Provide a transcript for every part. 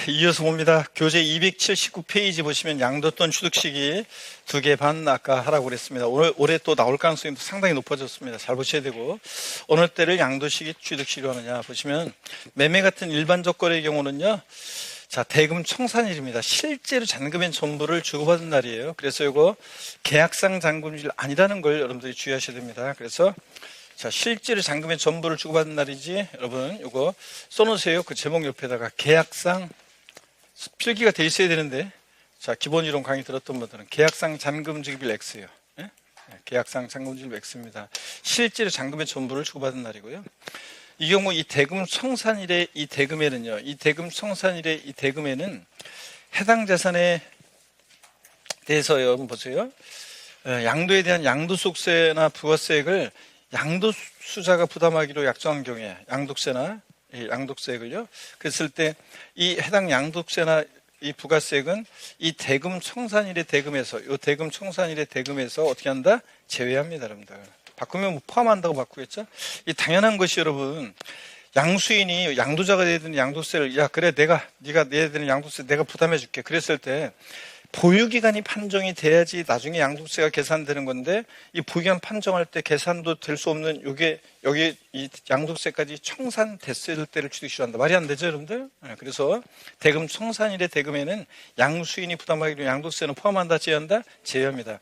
이어서 봅니다. 교재 279페이지 보시면 양도돈 취득시기 2개 반 아까 하라고 그랬습니다. 올해 또 나올 가능성이 상당히 높아졌습니다. 잘 보셔야 되고, 어느 때를 양도시기 취득시기로 하느냐 보시면 매매 같은 일반적 거래의 경우는요, 자, 대금 청산일입니다. 실제로 잔금의 전부를 주고받은 날이에요. 그래서 이거 계약상 잔금일 아니라는 걸 여러분들이 주의하셔야 됩니다. 그래서 자, 실제로 잔금의 전부를 주고받은 날이지, 여러분, 이거 써놓으세요. 그 제목 옆에다가 계약상 필기가 돼 있어야 되는데, 자, 기본이론 강의 들었던 분들은 계약상 잔금 지급일 X예요. 예? 계약상 잔금 지급일 X입니다. 실제로 잔금의 전부를 주고받은 날이고요. 이 경우 이 대금 청산일의 이 대금에는요, 이 대금 청산일의 이 대금에는 해당 자산에 대해서 여러분 보세요. 양도에 대한 양도소득세나 부가세액을 양도수자가 부담하기로 약정한 경우에 양도세액을요. 그랬을 때 이 해당 양도세나 이 부가세액은 이 대금 청산일의 대금에서 어떻게 한다? 제외합니다, 여러분들. 바꾸면 뭐 포함한다고 바꾸겠죠? 이 당연한 것이 여러분, 양수인이 양도자가 내야 되는 양도세를 그래 네가 내야 되는 양도세 내가 부담해 줄게. 그랬을 때 보유기간이 판정이 돼야지 나중에 양도세가 계산되는 건데, 이 보유기간 판정할 때 계산도 될 수 없는 여기 이 양도세까지 청산됐을 때를 취득시한다. 말이 안 되죠, 여러분들? 그래서 대금 청산일의 대금에는 양수인이 부담하기로 양도세는 포함한다, 제외한다? 제외합니다.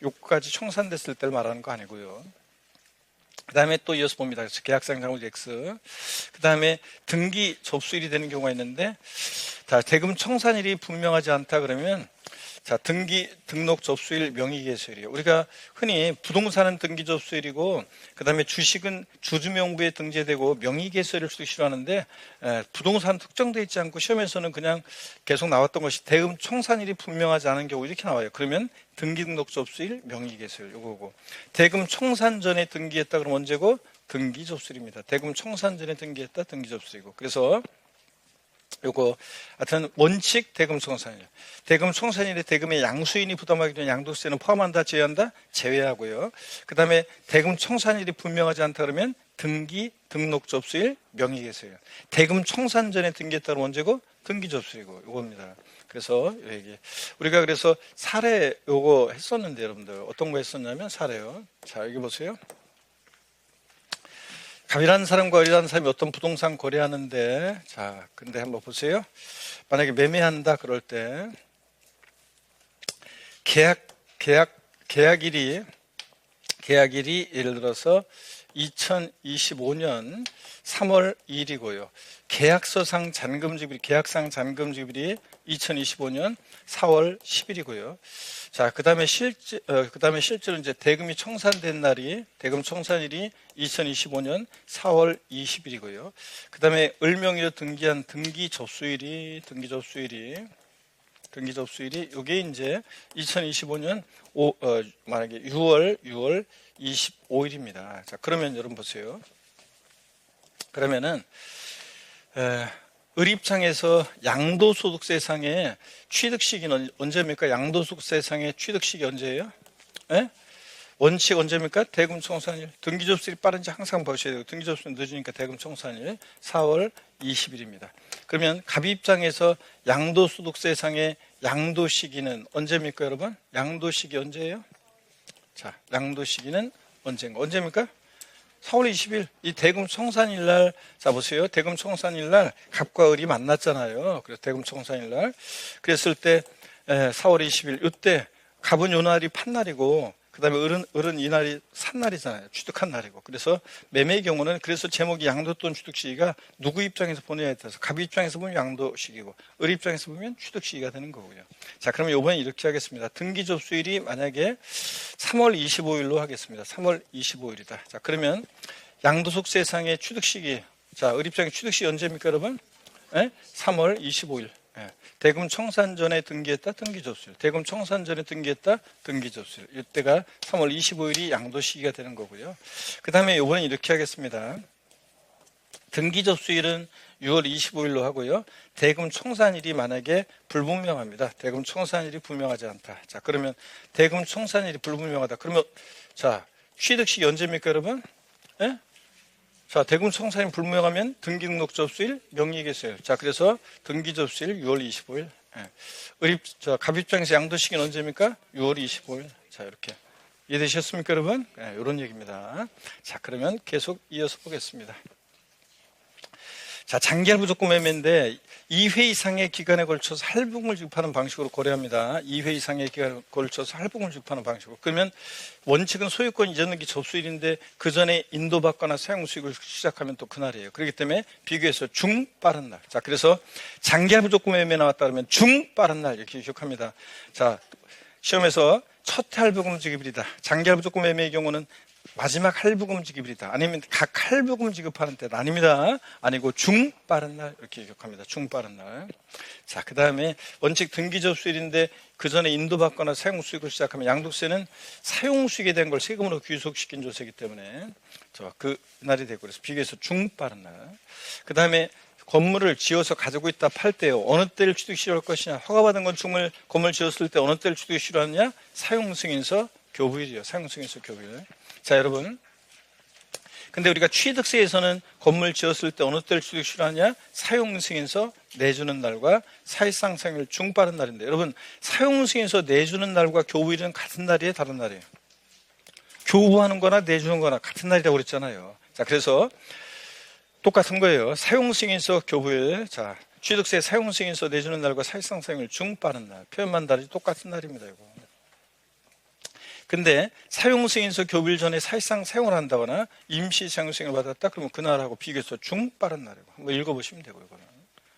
요까지 청산됐을 때를 말하는 거 아니고요. 그 다음에 또 이어서 봅니다. 그래서 계약상 잔금일 X. 그 다음에 등기 접수일이 되는 경우가 있는데, 자, 대금 청산일이 분명하지 않다 그러면, 자, 등록 접수일 명의개소일이에요. 우리가 흔히 부동산은 등기 접수일이고, 그 다음에 주식은 주주명부에 등재되고 명의개소일을 취득시하는데, 부동산 특정되어 있지 않고 시험에서는 그냥 계속 나왔던 것이 대금 청산일이 분명하지 않은 경우 이렇게 나와요. 그러면 등기 등록 접수일 명의개소일 요거고, 대금 청산 전에 등기했다 그러면 언제고? 등기 접수일입니다. 대금 청산 전에 등기했다, 등기 접수일이고. 그래서 요거 하여튼 원칙 대금 청산일. 대금 청산일에 대금의 양수인이 부담하기 전에 양도세는 포함한다, 제외한다? 제외하고요. 그 다음에 대금 청산일이 분명하지 않다 그러면 등기 등록 접수일 명의개소일. 대금 청산 전에 등기했다 그러면 언제고? 등기 접수이고 요겁니다. 그래서 우리가 그래서 사례 요거 했었는데, 여러분들 어떤 거 했었냐면 사례요. 자, 여기 보세요. 갑이라는 사람과 을이라는 사람이 어떤 부동산 거래하는데, 자, 근데 한번 보세요. 만약에 매매한다 그럴 때 계약일이 예를 들어서 2025년 3월 2일이고요. 계약상 잔금지급일이 2025년 4월 10일이고요. 자, 그 다음에 실제로 이제 대금 청산일이 2025년 4월 20일이고요. 그 다음에 을명의로 등기한 등기 접수일이 이게 이제 2025년 만약에 6월 25일입니다. 자, 그러면 여러분 보세요. 그러면은 을 입장에서 양도소득세상의 취득시기는 언제입니까? 양도소득세상의 취득시기 언제예요? 원칙 언제입니까? 대금 청산일. 등기 접수일이 빠른지 항상 보셔야 되고, 등기 접수는 늦으니까 대금 청산일 4월 20일입니다. 그러면 갑 입장에서 양도소득세상의 양도시기는 언제입니까, 여러분? 양도시기 언제예요? 자, 양도시기는 언제입니까? 4월 20일, 이 대금 청산일 날, 자, 보세요. 대금 청산일 날 갑과 을이 만났잖아요. 그래서 대금 청산일 날. 그랬을 때, 4월 20일, 이때 갑은 요 날이 판날이고, 그 다음에 을은 이 날이 산날이잖아요. 취득한 날이고. 그래서 매매의 경우는, 그래서 제목이 양도돈 취득시기가 누구 입장에서 보느냐에 따라서 갑 입장에서 보면 양도시기고, 을 입장에서 보면 취득시기가 되는 거고요. 자, 그러면 이번엔 이렇게 하겠습니다. 등기 접수일이 만약에 3월 25일로 하겠습니다. 3월 25일이다. 자, 그러면 양도소득세상의 취득시기, 자, 을 입장의 취득시기 언제입니까, 여러분? 3월 25일. 대금 청산 전에 등기했다, 등기 접수일. 대금 청산 전에 등기했다, 등기 접수일. 이때가 3월 25일이 양도 시기가 되는 거고요. 그 다음에 이번엔 이렇게 하겠습니다. 등기 접수일은 6월 25일로 하고요. 대금 청산일이 만약에 불분명합니다. 대금 청산일이 분명하지 않다. 자, 그러면 대금 청산일이 불분명하다. 그러면 자, 취득 시기 언제입니까, 여러분? 자, 대금 청산이 불명하면 등기 등록 접수일, 명의개시일. 자, 그래서 등기 접수일 6월 25일. 갑입장에서 양도 시기는 언제입니까? 6월 25일. 자, 이렇게. 이해되셨습니까, 여러분? 이런 얘기입니다. 자, 그러면 계속 이어서 보겠습니다. 자, 장기할 무조건 매매인데 2회 이상의 기간에 걸쳐서 할부금을 지급하는 방식으로 거래합니다. 2회 이상의 기간에 걸쳐서 할부금을 지급하는 방식으로. 그러면 원칙은 소유권 이전 등기 접수일인데 그 전에 인도받거나 사용 수익을 시작하면 또 그날이에요. 그렇기 때문에 비교해서 중 빠른 날. 자, 그래서 장기할 무조건 매매 나왔다 그러면 중 빠른 날 이렇게 기억합니다. 자, 시험에서 첫 할부금 지급일이다. 장기할 무조건 매매의 경우는 마지막 할부금 지급일이다. 아니면 각 할부금 지급하는 때다. 아닙니다. 아니고 중 빠른 날 이렇게 기억합니다. 중 빠른 날. 자, 그 다음에 원칙 등기 접수일인데 그 전에 인도받거나 사용 수익을 시작하면 양도세는 사용 수익에 대한 걸 세금으로 귀속시킨 조세이기 때문에 그 날이 되고 그래서 비교해서 중 빠른 날. 그 다음에 건물을 지어서 가지고 있다 팔 때요. 어느 때를 취득 시효할 것이냐. 허가받은 건축물 건물 지었을 때 어느 때를 취득 시효하느냐. 사용 승인서 교부일이요. 사용 승인서 교부일. 자, 여러분. 근데 우리가 취득세에서는 건물 지었을 때 어느 때를 취득 시효하냐? 사용 승인서 내주는 날과 사실상 사용일 중 빠른 날인데, 여러분, 사용 승인서 내주는 날과 교부일은 같은 날이에요, 다른 날이에요? 교부하는 거나 내주는 거나 같은 날이라고 그랬잖아요. 자, 그래서 똑같은 거예요. 사용 승인서 교부일. 자, 취득세 사용 승인서 내주는 날과 사실상 사용일 중 빠른 날. 표현만 다르지 똑같은 날입니다, 이거. 근데 사용 승인서 교부일 전에 사실상 사용을 한다거나 임시 사용 승인을 받았다 그러면 그날하고 비교해서 중 빠른 날이고 한번 읽어보시면 되고요. 이거는.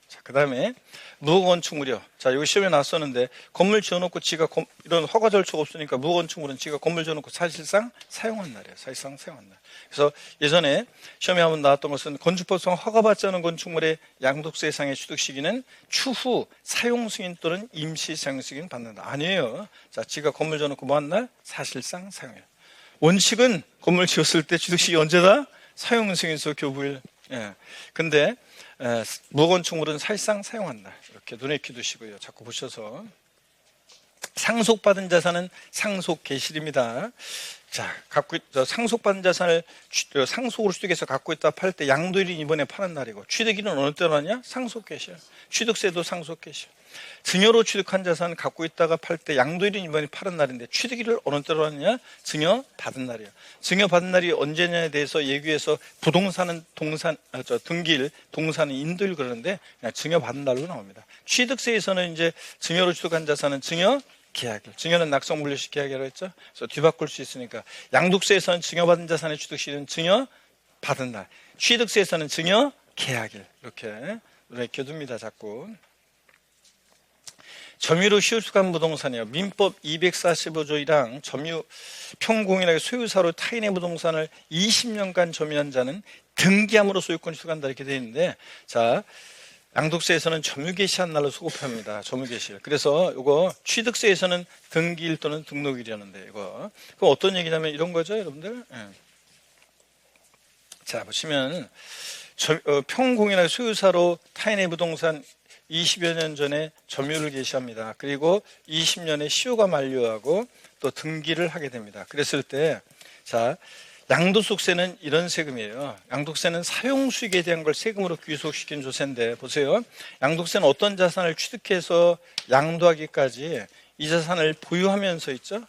자, 그 다음에 무허건축물이요. 자, 여기 시험에 나왔었는데 건물 지어놓고 지가 이런 허가 절차가 없으니까 무허건축물은 지가 건물 지어놓고 사실상 사용한 날이에요. 사실상 사용한 날. 그래서 예전에 시험에 한번 나왔던 것은 건축법상 허가받지 않은 건축물의 양도세 상의 취득 시기는 추후 사용 승인 또는 임시 사용 승인 받는다. 아니에요. 자, 지가 건물 지어놓고 뭐 한 날? 사실상 사용해요. 원칙은 건물 지었을 때 취득 시기 언제다? 사용 승인서 교부일. 예. 근데 무건축물은 사실상 사용한 날. 이렇게 눈에 익히 두시고요. 자꾸 보셔서. 상속받은 자산은 상속개실입니다. 자, 상속받은 자산을 상속으로 취득해서 갖고 있다 팔 때 양도일이 이번에 파는 날이고, 취득일은 어느 때로 하냐? 상속개실. 취득세도 상속개실. 증여로 취득한 자산 갖고 있다가 팔 때 양도일은 이번에 파는 날인데 취득일을 어느 때로 하느냐? 증여 받은 날이에요. 증여 받은 날이 언제냐에 대해서 얘기해서 부동산은 등기일, 동산은 인도일 그러는데 그냥 증여 받은 날로 나옵니다. 취득세에서는 이제 증여로 취득한 자산은 증여 계약일. 증여는 낙성 물류식 계약이라고 했죠. 그래서 뒤바꿀 수 있으니까 양도세에서는 증여받은 자산의 취득시는 증여 받은 날. 취득세에서는 증여 계약일. 이렇게 둬둡니다. 자꾸. 점유로 시효수감 부동산이요. 민법 245조 1항 점유 평공인에게 소유사로 타인의 부동산을 20년간 점유한 자는 등기함으로 소유권이 수감한다 이렇게 되어 있는데, 자, 양도세에서는 점유개시한 날로 소급합니다. 점유개시. 그래서 이거 취득세에서는 등기일 또는 등록일이라는데 이거. 그럼 어떤 얘기냐면 이런 거죠, 여러분들. 네. 자, 보시면 평공인의 소유사로 타인의 부동산 20여 년 전에 점유를 개시합니다. 그리고 20년에 시효가 만료하고 또 등기를 하게 됩니다. 그랬을 때, 자, 양도소득세는 이런 세금이에요. 양도세는 사용수익에 대한 걸 세금으로 귀속시킨 조세인데, 보세요. 양도세는 어떤 자산을 취득해서 양도하기까지 이 자산을 보유하면서 있죠.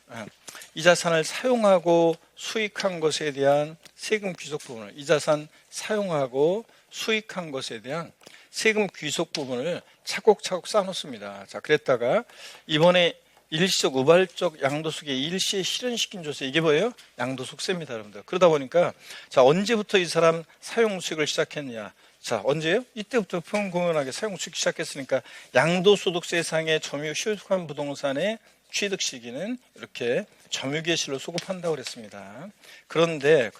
이 자산을 사용하고 수익한 것에 대한 세금 귀속 부분을, 이 자산 사용하고 수익한 것에 대한 세금 귀속 부분을 차곡차곡 쌓아놓습니다. 자, 그랬다가 이번에 일시적 우발적 양도소득에 일시에 실현시킨 조세, 이게 뭐예요? 양도소득세입니다, 여러분들. 그러다 보니까 자, 언제부터 이 사람 사용수익을 시작했냐? 자, 언제요? 이때부터 평공연하게 사용수익 시작했으니까 양도소득세상의 점유 시효수감 부동산의 취득 시기는 이렇게 점유개시로 소급한다고 그랬습니다. 그런데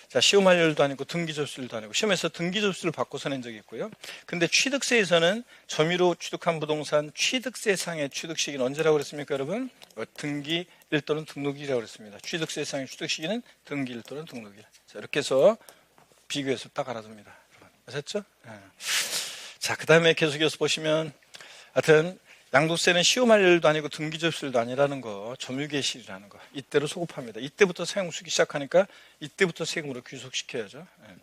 자, 시효 만료일도 아니고 등기 접수일도 아니고, 시험에서 등기 접수를 바꿔서 낸 적이 있고요. 근데 취득세에서는 점유로 취득한 부동산 취득세상의 취득 시기는 언제라고 그랬습니까, 여러분? 등기일 또는 등록일이라고 그랬습니다. 취득세상의 취득 시기는 등기일 또는 등록일. 자, 이렇게 해서 비교해서 딱 알아둡니다. 아셨죠? 자, 그 다음에 계속해서 보시면, 하여튼 양도세는 시험할 일도 아니고 등기접수일도 아니라는 거, 점유개시이라는 거. 이때로 소급합니다. 이때부터 사용 수기 시작하니까 이때부터 세금으로 귀속시켜야죠. 예.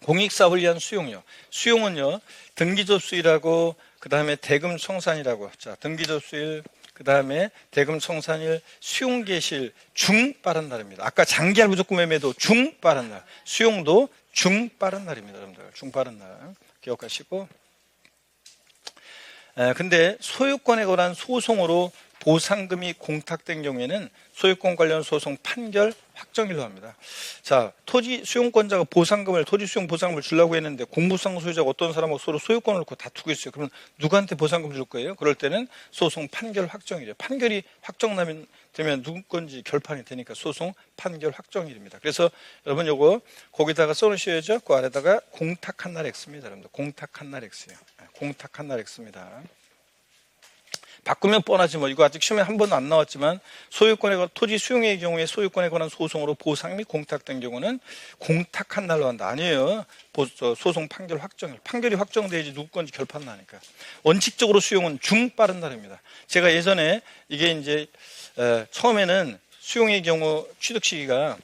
공익사업을 위한 수용료. 수용은요, 등기접수일하고 그 다음에 대금청산이라고. 자, 등기접수일, 그 다음에 대금청산일, 수용개시일 중 빠른 날입니다. 아까 장기할 무조건 매매도 중 빠른 날, 수용도 중 빠른 날입니다. 여러분들 중 빠른 날 기억하시고. 근데 소유권에 관한 소송으로 보상금이 공탁된 경우에는 소유권 관련 소송 판결 확정일로 합니다. 자, 토지 수용권자가 보상금을, 토지 수용 보상금을 주려고 했는데 공부상 소유자가 어떤 사람하고 서로 소유권을 놓고 다투고 있어요. 그러면 누구한테 보상금 줄 거예요? 그럴 때는 소송 판결 확정일이에요. 판결이 확정되면 누구 건지 결판이 되니까 소송 판결 확정일입니다. 그래서 여러분 요거 거기다가 써놓으셔야죠. 그 아래다가 공탁한 날 X입니다. 여러분들 공탁한 날 X예요. 공탁한 날 X입니다. 바꾸면 뻔하지 뭐. 이거 아직 시험에 한 번도 안 나왔지만 소유권에 관한 토지 수용의 경우에 소유권에 관한 소송으로 보상이 공탁된 경우는 공탁한 날로 한다. 아니에요. 소송 판결 확정일. 판결이 확정돼야지 누구 건지 결판 나니까. 원칙적으로 수용은 중 빠른 날입니다. 제가 예전에 이게 이제 처음에는 수용의 경우 취득 시기가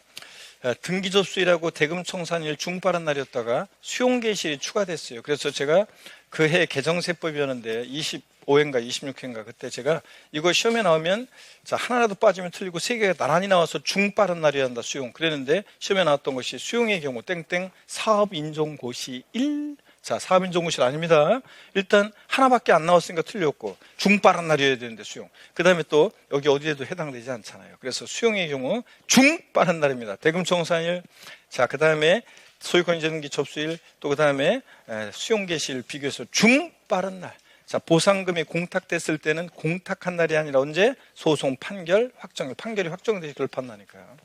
등기접수일하고 대금청산일 중 빠른 날이었다가 수용개시일이 추가됐어요. 그래서 제가 그 해 개정세법이었는데 25회인가 26회인가 그때 제가 이거 시험에 나오면 자 하나라도 빠지면 틀리고 세 개가 나란히 나와서 중 빠른 날이어야 한다 수용. 그랬는데 시험에 나왔던 것이 수용의 경우 땡땡 사업인정고시 1. 자, 사업인정고시 아닙니다. 일단 하나밖에 안 나왔으니까 틀렸고 중 빠른 날이어야 되는데 수용. 그 다음에 또 여기 어디에도 해당되지 않잖아요. 그래서 수용의 경우 중 빠른 날입니다. 대금청산일. 자, 그 다음에 소유권 이전기 접수일, 또 그 다음에 수용개시일 비교해서 중 빠른 날. 자, 보상금이 공탁됐을 때는 공탁한 날이 아니라 언제? 소송 판결 확정일. 판결이 확정되지 결판 나니까요.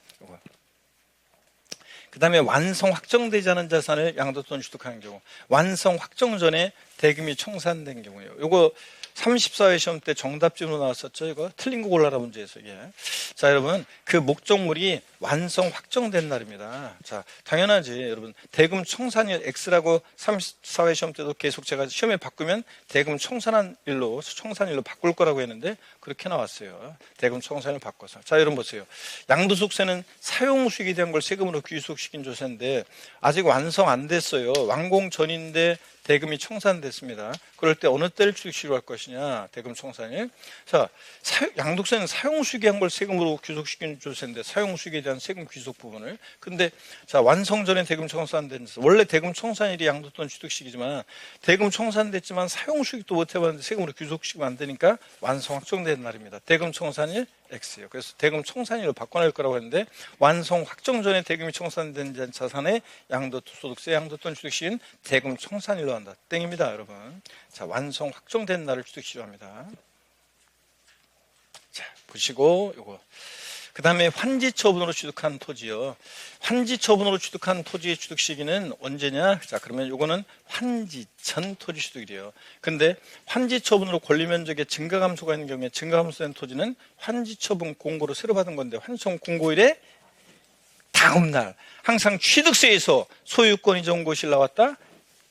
그 다음에 완성 확정되지 않은 자산을 양도돈 취득하는 경우. 완성 확정 전에 대금이 청산된 경우예요. 요거 34회 시험 때 정답집으로 나왔었죠. 이거 틀린 거 골라라 문제에서 이게. 자, 여러분 그 목적물이 완성 확정된 날입니다. 자, 당연하지 여러분. 대금 청산일 X라고 34회 시험 때도 계속 제가 시험에 바꾸면 대금 청산한 일로 바꿀 거라고 했는데 그렇게 나왔어요. 대금 청산을 바꿔서. 자, 여러분 보세요. 양도소득세는 사용수익에 대한 걸 세금으로 귀속시킨 조세인데 아직 완성 안 됐어요. 완공 전인데 대금이 청산됐습니다. 그럴 때 어느 때를 취득시로 할 것이냐? 대금 청산일. 자, 양도세는 사용수익에 한 걸 세금으로 귀속시키는 조세인데 사용수익에 대한 세금 귀속 부분을. 근데 자, 완성 전에 대금 청산된 원래 대금 청산일이 양도돈 취득시기지만 대금 청산됐지만 사용수익도 못 해봤는데 세금으로 귀속시키면 안 되니까 완성 확정된 날입니다. 대금 청산일 X예요. 그래서 대금 청산일로 바꿔낼 거라고 했는데 완성 확정 전에 대금이 청산된 자산의 양도소득세 양도돈 취득시인 대금 청산일로 한다. 땡입니다, 여러분. 자, 완성 확정된 날을 취득시로 합니다. 자, 보시고 요거. 그 다음에 환지처분으로 취득한 토지요. 환지처분으로 취득한 토지의 취득 시기는 언제냐? 자, 그러면 요거는 환지전 토지 취득이래요. 근데 환지처분으로 권리면적에 증가감소가 있는 경우에 증가감소된 토지는 환지처분 공고로 새로 받은 건데 환지처분 공고일에 다음 날 항상 취득세에서 소유권 이전 고시일 나왔다.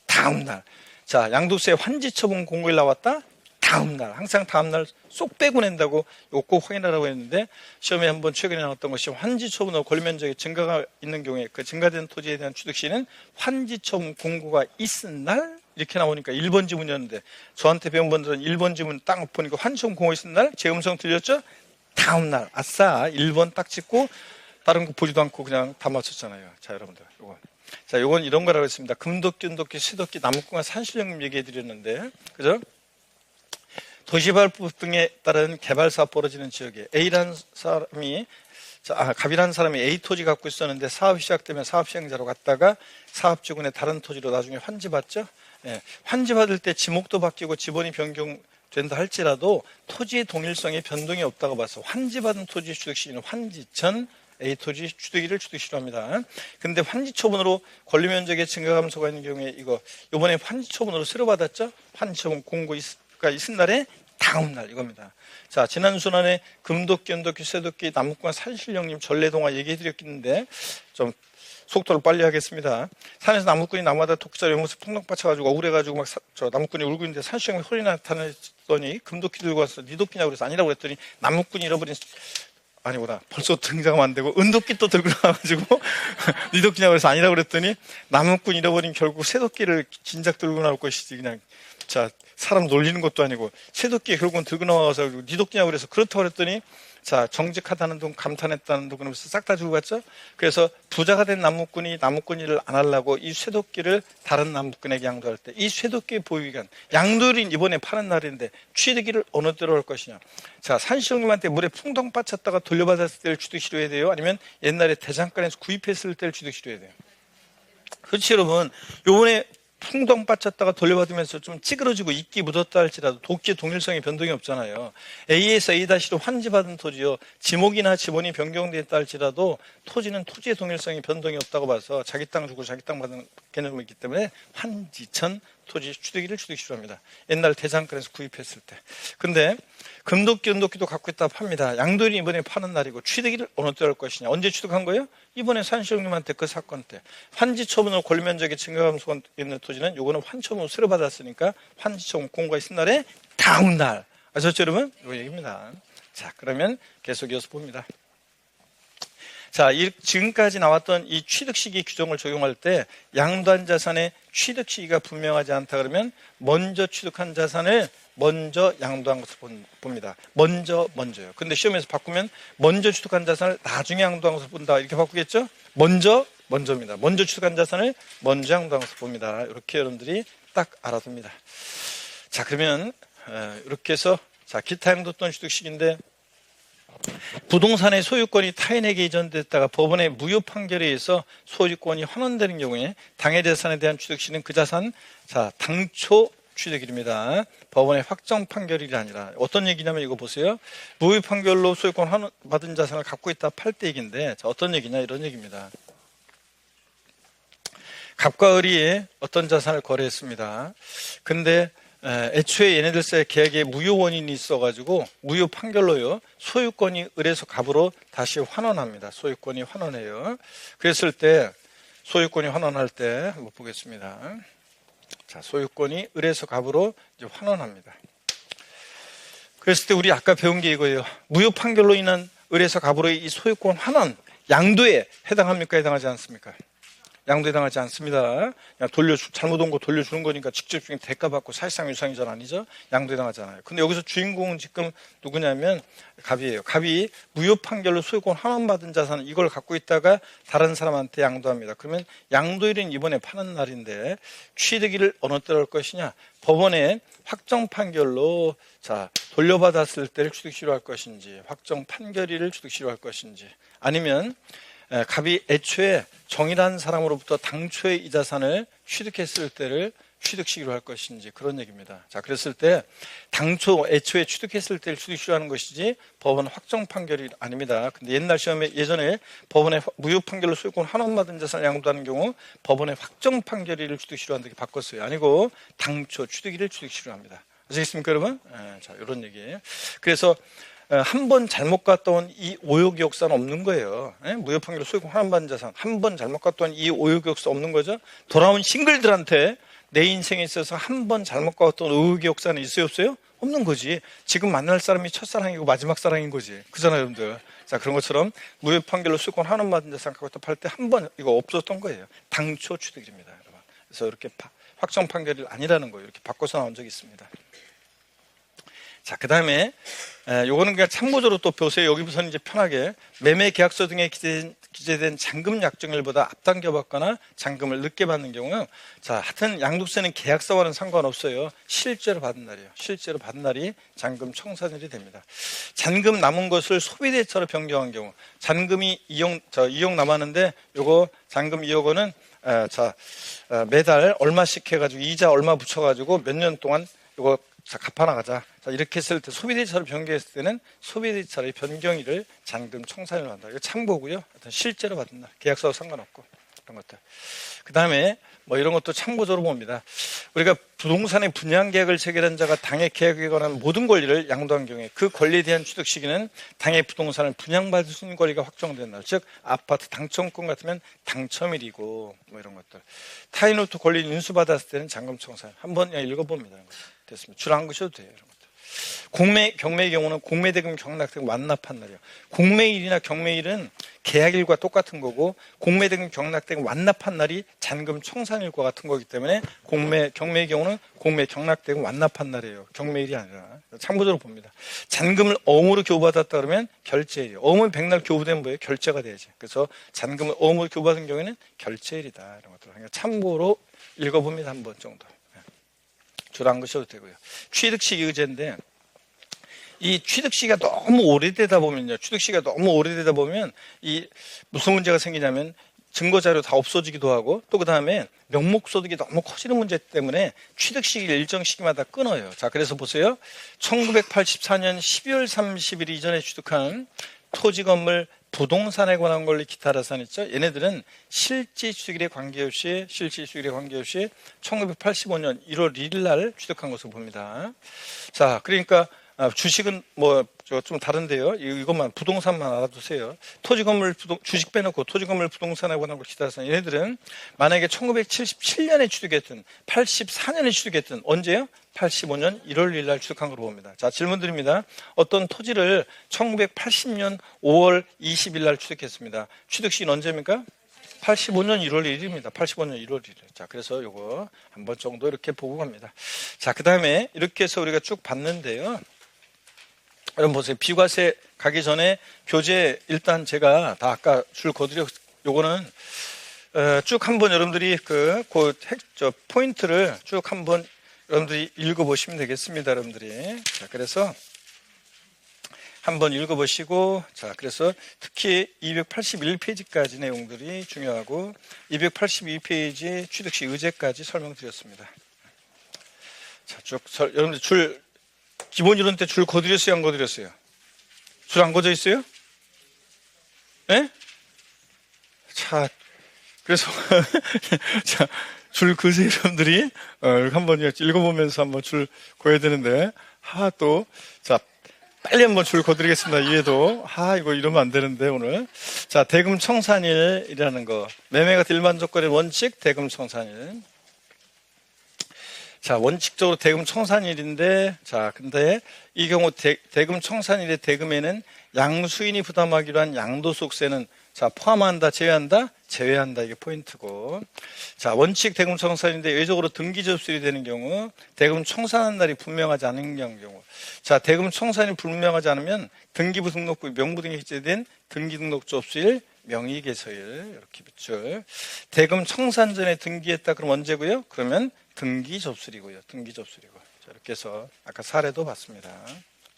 다음 날. 자, 양도세 환지처분 공고일 나왔다. 다음 날, 항상 다음 날 쏙 빼고 낸다고 이거 꼭 확인하라고 했는데 시험에 한번 최근에 나왔던 것이 환지처분으로 권리면적에 증가가 있는 경우에 그 증가된 토지에 대한 취득시는 환지처분 공고가 있은 날 이렇게 나오니까 1번 지문이었는데 저한테 배운 분들은 1번 지문 딱 보니까 환지처분 공고 있은 날 제 음성 들렸죠? 다음 날 아싸 1번 딱 찍고 다른 거 보지도 않고 그냥 다 맞췄잖아요. 자, 여러분들 요거. 자, 요건 이런 거라고 했습니다. 금도끼, 은도끼, 쇠도끼, 나무꾼과 산신령님 얘기해 드렸는데 그죠? 도시발법 등에 따른 개발사업 벌어지는 지역에 A라는 사람이 갑이라는 사람이 A 토지 갖고 있었는데 사업이 시작되면 사업 시행자로 갔다가 사업주군의 다른 토지로 나중에 환지받죠. 예, 환지받을 때 지목도 바뀌고 지번이 변경된다 할지라도 토지의 동일성에 변동이 없다고 봐서 환지받은 토지 취득 시기는 환지전 A 토지 취득일을 취득시로 합니다. 근데 환지처분으로 권리면적의 증가감소가 있는 경우에 이번에 환지처분으로 새로 받았죠. 환지처분 공고가 있은 날에 다음 날 이겁니다. 자, 지난 순환에 금도끼, 은도끼, 쇠도끼, 나무꾼 산신령님 전래동화 얘기해 드렸겠는데 좀 속도를 빨리 하겠습니다. 산에서 나무꾼이 나무마다 독자를 연못에 풍덩 빠쳐가지고 억울해가지고 막 저 나무꾼이 울고 있는데 산수령이 소리 나타냈더니 금도끼 들고 와서 네 도끼냐고 그래서 아니라고 그랬더니 나무꾼이 잃어버린 아니구나. 벌써 등장하면 안 되고 은도끼 또 들고 나와가지고 네 도끼냐고 그래서 아니라고 그랬더니 나무꾼 잃어버린 결국 쇠도끼를 진작 들고 나올 것이지 그냥 자 사람 놀리는 것도 아니고 쇠도끼 결국은 들고 나와서 네 도끼냐고 그래서 그렇다고 그랬더니 자 정직하다는 둥 감탄했다는 둥 그러면서 싹 다 주고 갔죠. 그래서 부자가 된 나무꾼이 나무꾼 일을 안 하려고 이 쇠도끼를 다른 나무꾼에게 양도할 때 이 쇠도끼의 보유기간 양도일인 이번에 파는 날인데 취득일을 어느 때로 할 것이냐. 자 산시령님한테 물에 풍덩 빠쳤다가 돌려받았을 때를 취득시로 해야 돼요? 아니면 옛날에 대장간에서 구입했을 때를 취득시로 해야 돼요? 그렇지 여러분. 요번에 풍덩 빠쳤다가 돌려받으면서 좀 찌그러지고 이끼 묻었다 할지라도 도끼의 동일성이 변동이 없잖아요. A에서 A-로 환지받은 토지요. 지목이나 지번이 변경됐다 할지라도 토지는 토지의 동일성이 변동이 없다고 봐서 자기 땅 주고 자기 땅 받은 개념이 있기 때문에 환지천 토지 취득일을 취득시로 합니다. 옛날 대장간에서 구입했을 때. 근데 금도끼, 은도끼도 갖고 있다 팝니다. 양도일이 이번에 파는 날이고 취득일을 어느 때 할 것이냐. 언제 취득한 거예요? 이번에 산시령님한테 그 사건 때. 환지처분으로 권리면적이 증가감소가 있는 토지는 요거는 환처분으로 수료받았으니까 환지처분 공고가 있은 날에 다음 날. 아셨죠 여러분? 이 얘기입니다. 자 그러면 계속 이어서 봅니다. 자, 지금까지 나왔던 이 취득 시기 규정을 적용할 때 양도한 자산의 취득 시기가 분명하지 않다 그러면 먼저 취득한 자산을 먼저 양도한 것을 봅니다. 먼저요. 근데 시험에서 바꾸면 먼저 취득한 자산을 나중에 양도한 것을 본다. 이렇게 바꾸겠죠? 먼저입니다. 먼저 취득한 자산을 먼저 양도한 것을 봅니다. 이렇게 여러분들이 딱 알아둡니다. 자, 그러면 이렇게 해서 자, 기타 양도 또는 취득 시기인데 부동산의 소유권이 타인에게 이전됐다가 법원의 무효 판결에 의해서 소유권이 환원되는 경우에 당해 재산에 대한 취득시는 그 자산, 자, 당초 취득일입니다. 법원의 확정 판결이 아니라 어떤 얘기냐면 이거 보세요. 무효 판결로 소유권 환원받은 자산을 갖고 있다 팔 때 얘기인데 자, 어떤 얘기냐 이런 얘기입니다. 갑과 을이 어떤 자산을 거래했습니다. 근데 애초에 얘네들 사이에 계약에 무효 원인이 있어가지고 무효 판결로요 소유권이 을에서 갑으로 다시 환원합니다. 소유권이 환원해요. 그랬을 때 소유권이 환원할 때 한번 보겠습니다. 자, 소유권이 을에서 갑으로 이제 환원합니다. 그랬을 때 우리 아까 배운 게 이거예요. 무효 판결로 인한 을에서 갑으로의 이 소유권 환원 양도에 해당합니까? 해당하지 않습니까? 양도에 해당하지 않습니다. 그냥 잘못 온 거 돌려주는 거니까 직접적인 대가 받고 사실상 유상이전 아니죠? 양도에 해당하잖아요. 근데 여기서 주인공은 지금 누구냐면 갑이에요. 갑이 무효 판결로 소유권 환원받은 자산 이걸 갖고 있다가 다른 사람한테 양도합니다. 그러면 양도일은 이번에 파는 날인데 취득일을 어느 때로 할 것이냐? 법원의 확정 판결로 자 돌려받았을 때를 취득시로 할 것인지 확정 판결일을 취득시로 할 것인지 아니면 갑이 애초에 정의라는 사람으로부터 당초에 이 자산을 취득했을 때를 취득시기로 할 것인지 그런 얘기입니다. 자, 그랬을 때 당초 애초에 취득했을 때를 취득시로 하는 것이지 법원 확정 판결이 아닙니다. 근데 옛날 시험에 예전에 법원의 무효 판결로 소유권 환원받은 자산을 양도하는 경우 법원의 확정 판결일을 취득시로 한다고 바꿨어요. 아니고 당초 취득일을 취득시로 합니다. 아시겠습니까, 여러분? 자, 이런 얘기예요. 그래서 한 번 잘못 갔다 온 이 오욕 역사는 없는 거예요. 무효 판결로 소유권 환원받은 자산 한 번 잘못 갔다 온 이 오욕 역사 없는 거죠. 돌아온 싱글들한테 내 인생에 있어서 한 번 잘못 갔다 온 오욕 역사는 있어요 없어요? 없는 거지. 지금 만날 사람이 첫사랑이고 마지막 사랑인 거지. 그잖아요 여러분들. 자 그런 것처럼 무효 판결로 소유권 환원받은 자산 갖고 있다 팔 때 한 번 이거 없었던 거예요. 당초 취득일입니다. 여러분. 그래서 이렇게 확정 판결이 아니라는 거예요. 이렇게 바꿔서 나온 적이 있습니다. 자, 그 다음에, 요거는 그냥 참고적으로 또 보세요. 여기부터는 이제 편하게 매매 계약서 등에 기재된 잔금 약정일보다 앞당겨 받거나 잔금을 늦게 받는 경우는 자, 하여튼 양도세는 계약서와는 상관없어요. 실제로 받은 날이에요. 실제로 받은 날이 잔금 청산일이 됩니다. 잔금 남은 것을 소비대차로 변경한 경우, 잔금이 2억 남았는데 요거 잔금 2억 원은 매달 얼마씩 해가지고 이자 얼마 붙여가지고 몇 년 동안 요거 자, 갚아나가자. 자, 이렇게 했을 때 소비대차로 변경했을 때는 소비대차의 변경일을 잔금 청산일로 한다. 이거 참고고요. 실제로 받은 날. 계약서와 상관없고. 그런 것들. 그 다음에 뭐 이런 것도 참고적으로 봅니다. 우리가 부동산의 분양 계약을 체결한 자가 당해 계약에 관한 모든 권리를 양도한 경우에 그 권리에 대한 취득 시기는 당해 부동산을 분양받을 수 있는 권리가 확정된 날, 즉 아파트 당첨권 같으면 당첨일이고 뭐 이런 것들. 타인으로부터 권리를 인수받았을 때는 잔금 청산. 한번 읽어봅니다. 됐습니다. 줄 안 그셔도 돼요. 이런 것들. 공매, 경매의 경우는 공매대금 경락대금 완납한 날이에요. 공매일이나 경매일은 계약일과 똑같은 거고 공매대금 경락대금 완납한 날이 잔금 청산일과 같은 거기 때문에 경매의 경우는 공매 경락대금 완납한 날이에요. 경매일이 아니라. 참고적으로 봅니다. 잔금을 어음으로 교부받았다 그러면 결제일이에요. 어음은 백날 교부되면 뭐예요? 결제가 돼야지. 그래서 잔금을 어음으로 교부받은 경우에는 결제일이다. 이런 것들. 그러니까 참고로 읽어봅니다. 한 번 정도. 줄 안 그셔도 되고요. 취득시기 의제인데 이 취득시기가 너무 오래되다 보면요. 취득시기가 너무 오래되다 보면 이 무슨 문제가 생기냐면 증거자료 다 없어지기도 하고 또 그 다음에 명목소득이 너무 커지는 문제 때문에 취득시기를 일정 시기마다 끊어요. 자, 그래서 보세요. 1984년 12월 30일 이전에 취득한 토지 건물 부동산에 관한 권리 기타 자산 있죠. 얘네들은 실지 취득일에 관계없이 1985년 1월 1일 날 취득한 것으로 봅니다. 자, 그러니까 주식은 뭐 좀 다른데요. 이것만 부동산만 알아두세요. 토지 건물 주식 빼놓고 토지 건물 부동산에 관한 걸 기타 자산. 얘네들은 만약에 1977년에 취득했든 84년에 취득했든 언제요? 85년 1월 1일 날 취득한 걸로 봅니다. 자, 질문 드립니다. 어떤 토지를 1980년 5월 20일 날 취득했습니다. 취득시기는 언제입니까? 85년 1월 1일입니다. 85년 1월 1일. 자, 그래서 요거 한 번 정도 이렇게 보고 갑니다. 자, 그 다음에 이렇게 해서 우리가 쭉 봤는데요. 여러분 보세요. 비과세 가기 전에 교재 일단 제가 다 아까 줄 거드려 요거는 쭉 한번 여러분들이 포인트를 쭉 한번 여러분들이 읽어보시면 되겠습니다. 여러분들이. 자, 그래서 한번 읽어보시고, 자, 그래서 특히 281페이지까지 내용들이 중요하고 282페이지 취득시 의제까지 설명드렸습니다. 자, 쭉 여러분들 기본 이론 때 줄 거드렸어요, 안 거드렸어요? 줄 안 거져 있어요? 네? 자, 그래서 자, 줄 그으세요, 여러분들이. 한번 읽어보면서 한번 줄 거야 되는데, 또, 자, 빨리 한번 줄 거드리겠습니다. 이해도. 이거 이러면 안 되는데, 오늘. 자, 대금 청산일이라는 거. 매매가 일반 조건의 원칙, 대금 청산일. 자, 원칙적으로 대금 청산일인데, 자, 근데 이 경우 대금 청산일의 대금에는 양수인이 부담하기로 한 양도소득세는 자, 포함한다, 제외한다? 제외한다. 이게 포인트고. 자, 원칙 대금 청산인데 외적으로 등기 접수일이 되는 경우, 대금 청산한 날이 분명하지 않은 경우. 자, 대금 청산이 불명하지 않으면 등기부 등록부 명부 등에 기재된 등기 등록 접수일, 명의개서일 이렇게 밑줄. 대금 청산 전에 등기했다 그럼 언제고요? 그러면 등기 접수일이고요. 등기 접수일이고. 자, 이렇게 해서 아까 사례도 봤습니다.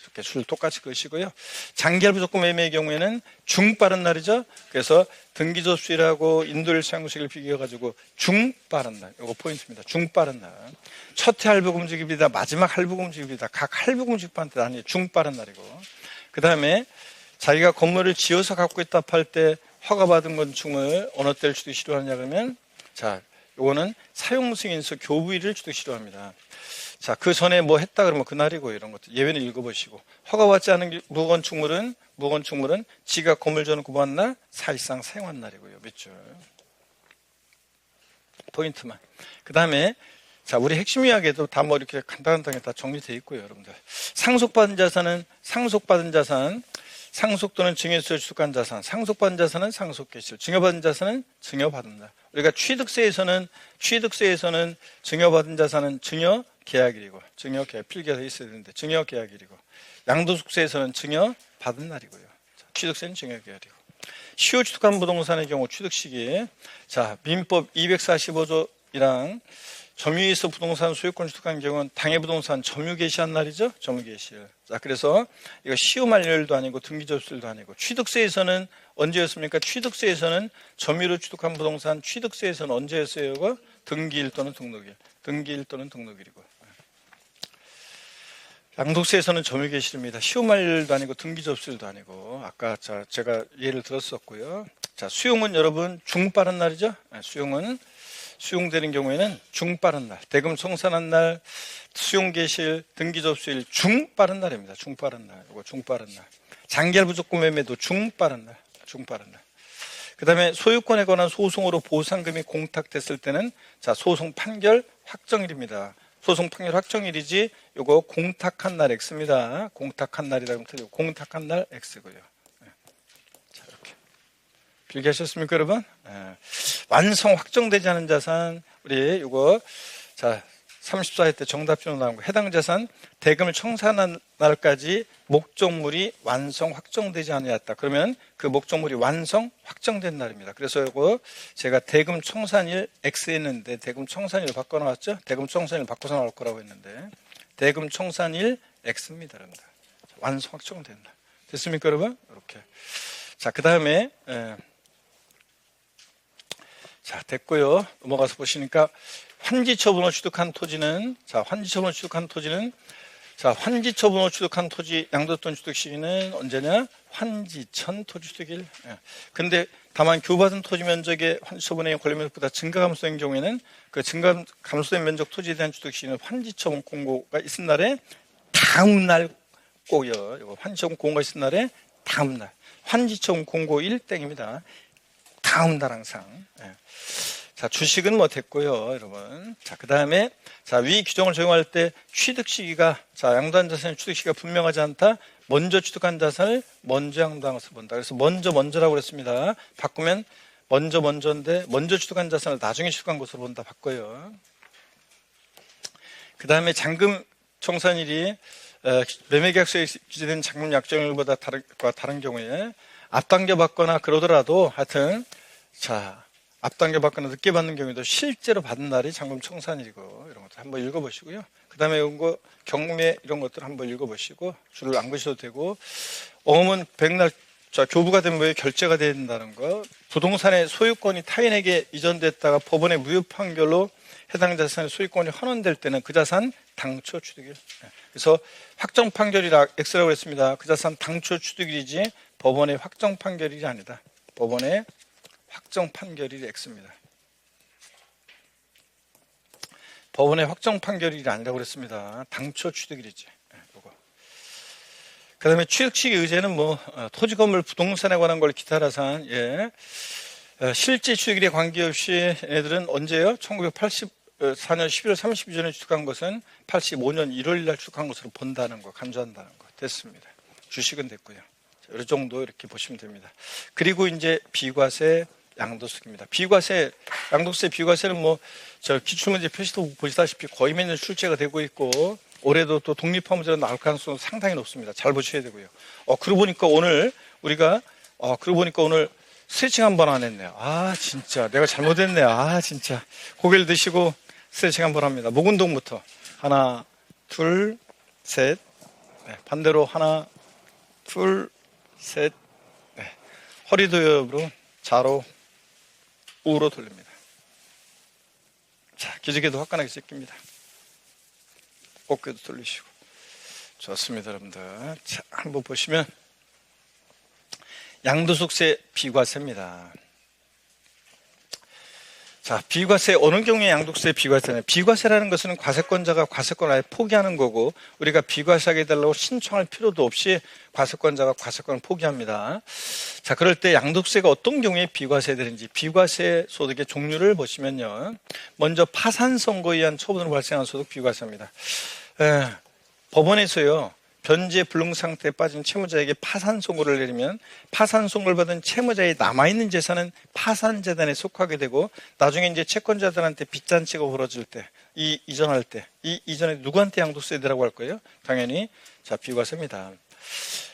이렇게 줄 똑같이 그으시고요. 장기할부 조건 매매의 경우에는 중빠른 날이죠. 그래서 등기 접수일하고 인도일 사용식을 비교해가지고 중빠른 날. 이거 포인트입니다. 중빠른 날. 첫해 할부금지기일이다. 마지막 할부금지기일이다. 각 할부금지기한테 나뉘어 중빠른 날이고. 그 다음에 자기가 건물을 지어서 갖고 있다 팔 때 허가받은 건축물 어느 때를 취득시로 하느냐 그러면 자, 요거는 사용승인서 교부일을 취득시로 합니다. 자, 그 전에 뭐 했다 그러면 그날이고 이런 것들 예외는 읽어보시고 허가받지 않은 무건축물은 지가 건물 전을 구매한 날 사실상 사용한 날이고요. 밑줄 포인트만. 그 다음에 자, 우리 핵심 이야기에도 다 뭐 이렇게 간단하게 다 정리되어 있고요. 여러분들 상속받은 자산 상속 또는 증여에서 취득한 자산, 상속받은 자산은 상속개시, 증여받은 자산은 증여받은 날. 우리가 취득세에서는 증여받은 자산은 증여계약일이고, 증여계약 필기가 돼 있어야 되는데 증여계약일이고, 양도소득세에서는 증여받은 날이고요. 취득세는 증여계약이고. 시효 취득한 부동산의 경우 취득시기에 자, 민법 245조이랑 점유에서 부동산 소유권 취득한 경우는 당해 부동산 점유 개시한 날이죠. 점유 개시일. 자, 그래서 이거 시효 만료일도 아니고 등기 접수일도 아니고 취득세에서는 언제였습니까? 취득세에서는 점유로 취득한 부동산 취득세에서는 언제였어요? 이거 등기일 또는 등록일. 등기일 또는 등록일이고. 양도세에서는 점유 개시일입니다. 시효 만료일도 아니고 등기 접수일도 아니고 아까 제가 예를 들었었고요. 자, 수용은 여러분 중빠른 날이죠. 수용은 수용되는 경우에는 중 빠른 날, 대금 청산한 날, 수용 개시일, 등기 접수일 중 빠른 날입니다. 중 빠른 날, 이거 중 빠른 날. 장기할 부족금 매매도 중 빠른 날, 중 빠른 날. 그 다음에 소유권에 관한 소송으로 보상금이 공탁됐을 때는 자, 소송 판결 확정일입니다. 소송 판결 확정일이지 요거 공탁한 날 X입니다. 공탁한 날이라고 하면 틀리고 공탁한 날 X고요. 자, 이렇게 필기하셨습니까, 여러분? 완성 확정되지 않은 자산 우리 요거 자 34회 때 정답표로 나온 거 해당 자산 대금을 청산한 날까지 목적물이 완성 확정되지 않았다. 그러면 그 목적물이 완성 확정된 날입니다. 그래서 이거 제가 대금 청산일 X 했는데 대금 청산일 바꿔 나왔죠? 대금 청산일 바꿔서 나올 거라고 했는데 대금 청산일 X입니다, 여러분들. 완성 확정된 날. 됐습니까, 여러분? 이렇게. 자, 그 다음에 자, 됐고요. 넘어가서 보시니까 환지처분으로 취득한 토지는 자, 환지처분으로 취득한 토지는 자, 환지처분으로 취득한 토지 양도권 취득 시기는 언제냐? 환지천 토지 취득일. 근데 다만 교부받은 토지 면적의 환지처분의 권리 면적보다 증가 감소된 경우에는 그 증가 감소된 면적 토지에 대한 취득 시기는 환지처분 공고가 있은 날에 다음 날 꼭요. 이거 환지처분 공고가 있은 날에 다음 날. 환지처분 공고일 땡입니다. 다음 날 항상. 자, 주식은 뭐 됐고요, 여러분. 자, 그 다음에, 자, 위 규정을 적용할 때 취득 시기가, 자, 양도한 자산의 취득 시기가 분명하지 않다. 먼저 취득한 자산을 먼저 양도한 것을 본다. 그래서 먼저라고 그랬습니다. 바꾸면 먼저인데, 먼저 취득한 자산을 나중에 취득한 것으로 본다. 바꿔요. 그 다음에 잔금 청산일이 매매계약서에 기재된 잔금 약정일보다 다른 경우에 앞당겨 받거나 그러더라도 하여튼, 자, 앞당겨 받거나 늦게 받는 경우에도 실제로 받은 날이 잔금 청산일이고 이런 것들 한번 읽어보시고요. 그 다음에 이런 거 경매 이런 것들 한번 읽어보시고 줄을 안 그셔도 되고 어음은 백날 자, 교부가 된 후에 결제가 돼야 된다는 거 부동산의 소유권이 타인에게 이전됐다가 법원의 무효 판결로 해당 자산의 소유권이 환원될 때는 그 자산 당초 취득일. 그래서 확정 판결이라 X라고 했습니다. 그 자산 당초 취득일이지 법원의 확정 판결일이 아니다. 법원의 확정 판결일이 X입니다. 법원의 확정 판결일이 아니라고 그랬습니다. 당초 취득일이지. 그 다음에 취득시기 의제는 뭐 토지 건물 부동산에 관한 걸 기타 자산 실제 취득일에 관계없이 애들은 언제요? 1984년 11월 30일 전에 취득한 것은 85년 1월 날 취득한 것으로 본다는 거 간주한다는 거 됐습니다. 주식은 됐고요. 이 정도 이렇게 보시면 됩니다. 그리고 이제 비과세 양도세입니다. 비과세, 양도세 비과세는 뭐, 기출문제 표시도 보시다시피 거의 매년 출제가 되고 있고, 올해도 또 독립화문제로 나올 가능성은 상당히 높습니다. 잘 보셔야 되고요. 그러고 보니까 오늘 스트레칭 한 번 안 했네요. 아, 진짜. 내가 잘못했네. 아, 진짜. 고개를 드시고 스트레칭 한 번 합니다. 목 운동부터. 하나, 둘, 셋. 네, 반대로 하나, 둘, 셋. 네. 허리 도엽으로 좌로 우로 돌립니다. 자, 기지개도 화끈하게 찢깁니다. 어깨도 돌리시고. 좋습니다, 여러분들. 자, 한번 보시면 양도소득세 비과세입니다. 자, 비과세 어느 경우에 양도세 비과세냐? 비과세라는 것은 과세권자가 과세권을 아예 포기하는 거고 우리가 비과세하게 해달라고 신청할 필요도 없이 과세권자가 과세권을 포기합니다. 자, 그럴 때 양도세가 어떤 경우에 비과세되는지 비과세 소득의 종류를 보시면요. 먼저 파산 선고에 의한 처분으로 발생한 소득 비과세입니다. 법원에서요. 변제 불능 상태에 빠진 채무자에게 파산 선고를 내리면 파산 선고를 받은 채무자의 남아있는 재산은 파산재단에 속하게 되고 나중에 이제 채권자들한테 빚잔치가 벌어질 때 이전할 때 이전에 누구한테 양도세 내라고 할 거예요? 당연히 자 비과세입니다.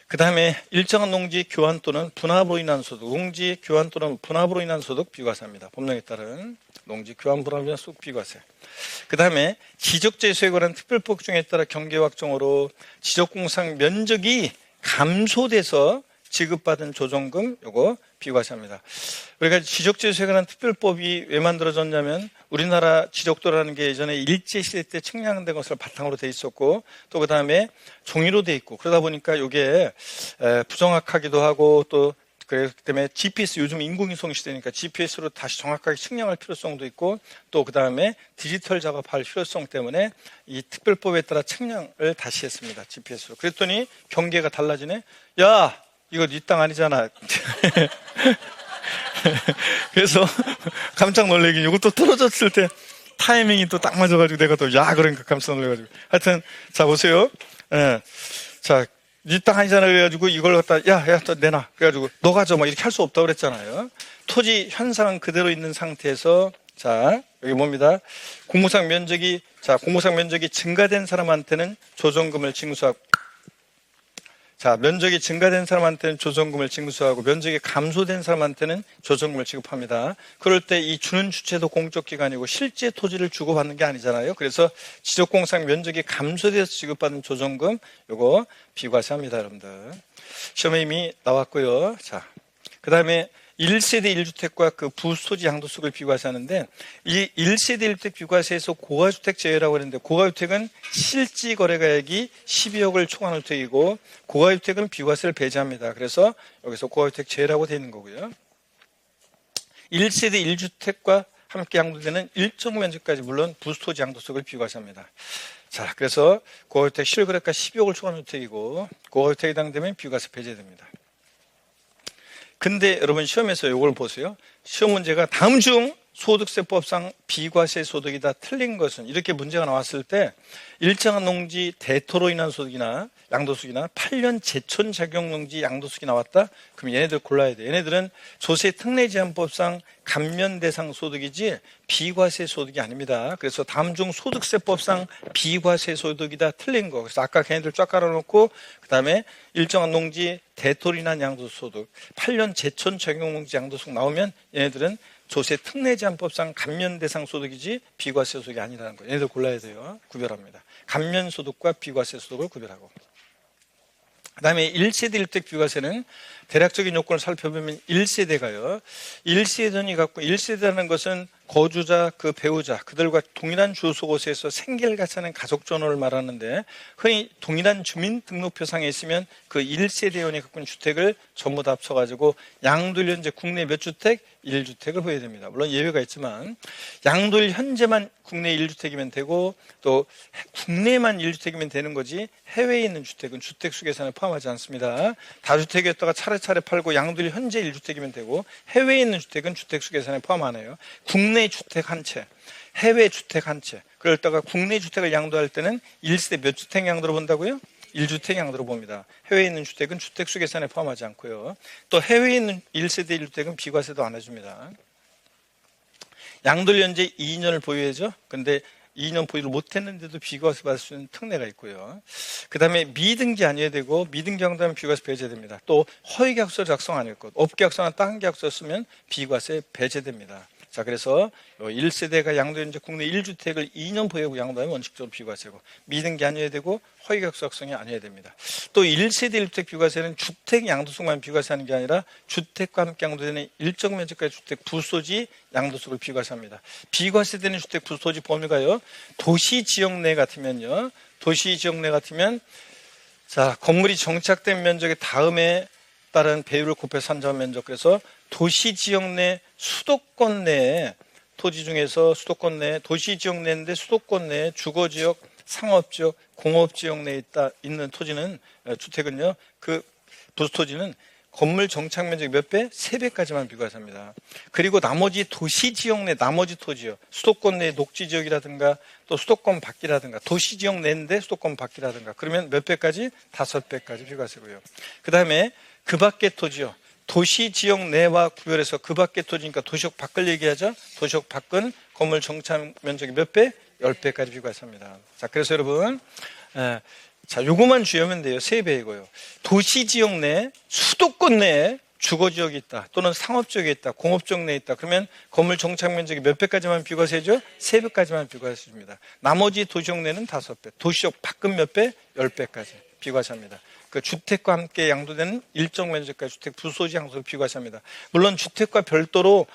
그 다음에 일정한 농지 교환 또는 분합으로 인한 소득, 농지 교환 또는 분합으로 인한 소득 비과세입니다. 법령에 따른 농지 교환 분합으로 인한 소득 비과세. 그 다음에 지적재소에 관한 특별법 규정에 따라 경계와 확정으로 지적공상 면적이 감소돼서 지급받은 조정금 요거 비과세합니다. 우리가 지적재소에 관한 특별법이 왜 만들어졌냐면 우리나라 지적도라는 게 예전에 일제시대 때 측량된 것을 바탕으로 돼 있었고 또 그 다음에 종이로 돼 있고 그러다 보니까 이게 부정확하기도 하고 또 그렇기 때문에 GPS, 요즘 인공위성 시대니까 GPS로 다시 정확하게 측량할 필요성도 있고, 또 그 다음에 디지털 작업할 필요성 때문에 이 특별법에 따라 측량을 다시 했습니다. GPS로. 그랬더니 경계가 달라지네. 야, 이거 네 땅 아니잖아. 그래서 깜짝 놀래긴, 이것도 떨어졌을 때 타이밍이 또 딱 맞아가지고 내가 또 그러니까 깜짝 놀래가지고. 하여튼 자 보세요. 자, 네 땅 아니잖아. 그래가지고 이걸 갖다 야 또 내놔. 그래가지고 너 가져. 막 이렇게 할 수 없다고 그랬잖아요. 토지 현상은 그대로 있는 상태에서, 자 여기 뭡니다. 공무상 면적이 증가된 사람한테는 조정금을 징수하고, 자, 면적이 증가된 사람한테는 조정금을 징수하고 면적이 감소된 사람한테는 조정금을 지급합니다. 그럴 때 이 주는 주체도 공적기관이고 실제 토지를 주고받는 게 아니잖아요. 그래서 지적공상 면적이 감소돼서 지급받는 조정금, 요거 비과세합니다, 여러분들. 시험에 이미 나왔고요. 자, 그 다음에 1세대 1주택과 그 부소지 양도세를 비과세하는데, 이 1세대 1주택 비과세에서 고가주택 제외라고 했는데, 고가주택은 실지 거래가액이 12억을 초과하는 주택이고 고가주택은 비과세를 배제합니다. 그래서 여기서 고가주택 제외라고 되어 있는 거고요. 1세대 1주택과 함께 양도되는 일정 면적까지 물론 부소지 양도세를 비과세합니다. 자, 그래서 고가주택 실거래가 12억을 초과하는 주택이고 고가주택에 해당되면 비과세 배제됩니다. 근데 여러분 시험에서 이걸 보세요. 시험 문제가 다음 중 소득세법상 비과세 소득이다 틀린 것은, 이렇게 문제가 나왔을 때 일정한 농지 대토로 인한 소득이나 양도소득이나 8년 제촌 작용 농지 양도소득이 나왔다? 그럼 얘네들 골라야 돼. 얘네들은 조세 특례 제한법상 감면 대상 소득이지 비과세 소득이 아닙니다. 그래서 다음 중 소득세법상 비과세 소득이다 틀린 거. 그래서 아까 걔네들 쫙 깔아놓고 그 다음에 일정한 농지 대토로 인한 양도소득, 8년 제촌 작용 농지 양도소득 나오면 얘네들은 조세 특례 제한법상 감면 대상 소득이지 비과세 소득이 아니라는 거예요. 얘네들 골라야 돼요. 구별합니다. 감면 소득과 비과세 소득을 구별하고. 그 다음에 1세대 1주택 비과세는 대략적인 요건을 살펴보면 1세대가요. 1세대니 갖고, 1세대라는 것은 거주자, 그 배우자, 그들과 동일한 주소 곳에서 생계를 같이 하는 가족 전원을 말하는데, 흔히 동일한 주민등록표상에 있으면 그 1세대원이 갖고 있는 주택을 전부 다 합쳐가지고 양도일 현재 국내 몇 주택? 1주택을 보여야 됩니다. 물론 예외가 있지만 양도일 현재만 국내 1주택이면 되고, 또 국내만 1주택이면 되는 거지 해외에 있는 주택은 주택수 계산에 포함하지 않습니다. 다주택이었다가 차례차례 팔고 양도일 현재 1주택이면 되고, 해외에 있는 주택은 주택수 계산에 포함 안 해요. 국내 주택 한 채, 해외 주택 한 채. 그러다가 국내 주택을 양도할 때는 1세대 몇 주택 양도로 본다고요? 1주택 양도로 봅니다. 해외에 있는 주택은 주택수 계산에 포함하지 않고요. 또 해외에 있는 1세대 1주택은 비과세도 안 해줍니다. 양도일 현재 2년을 보유해죠. 근데 2년 보유를 못했는데도 비과세 받을 수 있는 특례가 있고요. 그 다음에 미등기 아니어야 되고, 미등기 양도하면 비과세 배제됩니다. 또 허위계약서 작성 안 했고, 업계약서나 다른 계약서 쓰면 비과세 배제됩니다. 자, 그래서 1세대가 양도 현재 국내 1주택을 2년 보유하고 양도하면 원칙적으로 비과세고, 미등기 아니어야 되고 허위계약서 작성이 아니어야 됩니다. 또 1세대 1주택 비과세는 주택 양도소득만 비과세하는 게 아니라 주택과 함께 양도되는 일정 면적까지 주택 부소지 양도소득을 비과세합니다. 비과세되는 주택 부소지 범위가요, 도시 지역 내 같으면요, 도시 지역 내 같으면, 자, 건물이 정착된 면적의 다음에 따른 배율을 곱해 산정한 면적. 그래서 도시 지역 내 수도권 내에, 토지 중에서 수도권 내에, 도시 지역 내인데 수도권 내에 주거 지역, 상업 지역, 공업 지역 내에 있는 토지는, 주택은요, 그 부토지는 건물 정착 면적 몇 배? 3배까지만 비과세합니다. 그리고 나머지 도시 지역 내 나머지 토지요, 수도권 내 녹지 지역이라든가 또 수도권 밖이라든가, 도시 지역 내인데 수도권 밖이라든가, 그러면 몇 배까지? 5배까지 비과세고요. 그 다음에 그 밖의 토지요, 도시 지역 내와 구별해서 그 밖의 토지니까 도시역 밖을 얘기하죠. 도시역 밖은 건물 정착 면적이 몇 배? 10배까지 비과세합니다. 자, 그래서 여러분, 자, 요거만 주의하면 돼요. 3배이고요. 도시 지역 내, 수도권 내에 주거지역이 있다, 또는 상업지역이 있다, 공업지역 내에 있다, 그러면 건물 정착 면적이 몇 배까지만 비과세죠? 3배까지만 비과세 줍니다. 나머지 도시역 내는 5배, 도시역 밖은 몇 배? 10배까지 비과세합니다. 그 주택과 함께 양도되는 일정 면적까지 주택 부소지 양도를 비과세합니다. 물론 주택과 별도로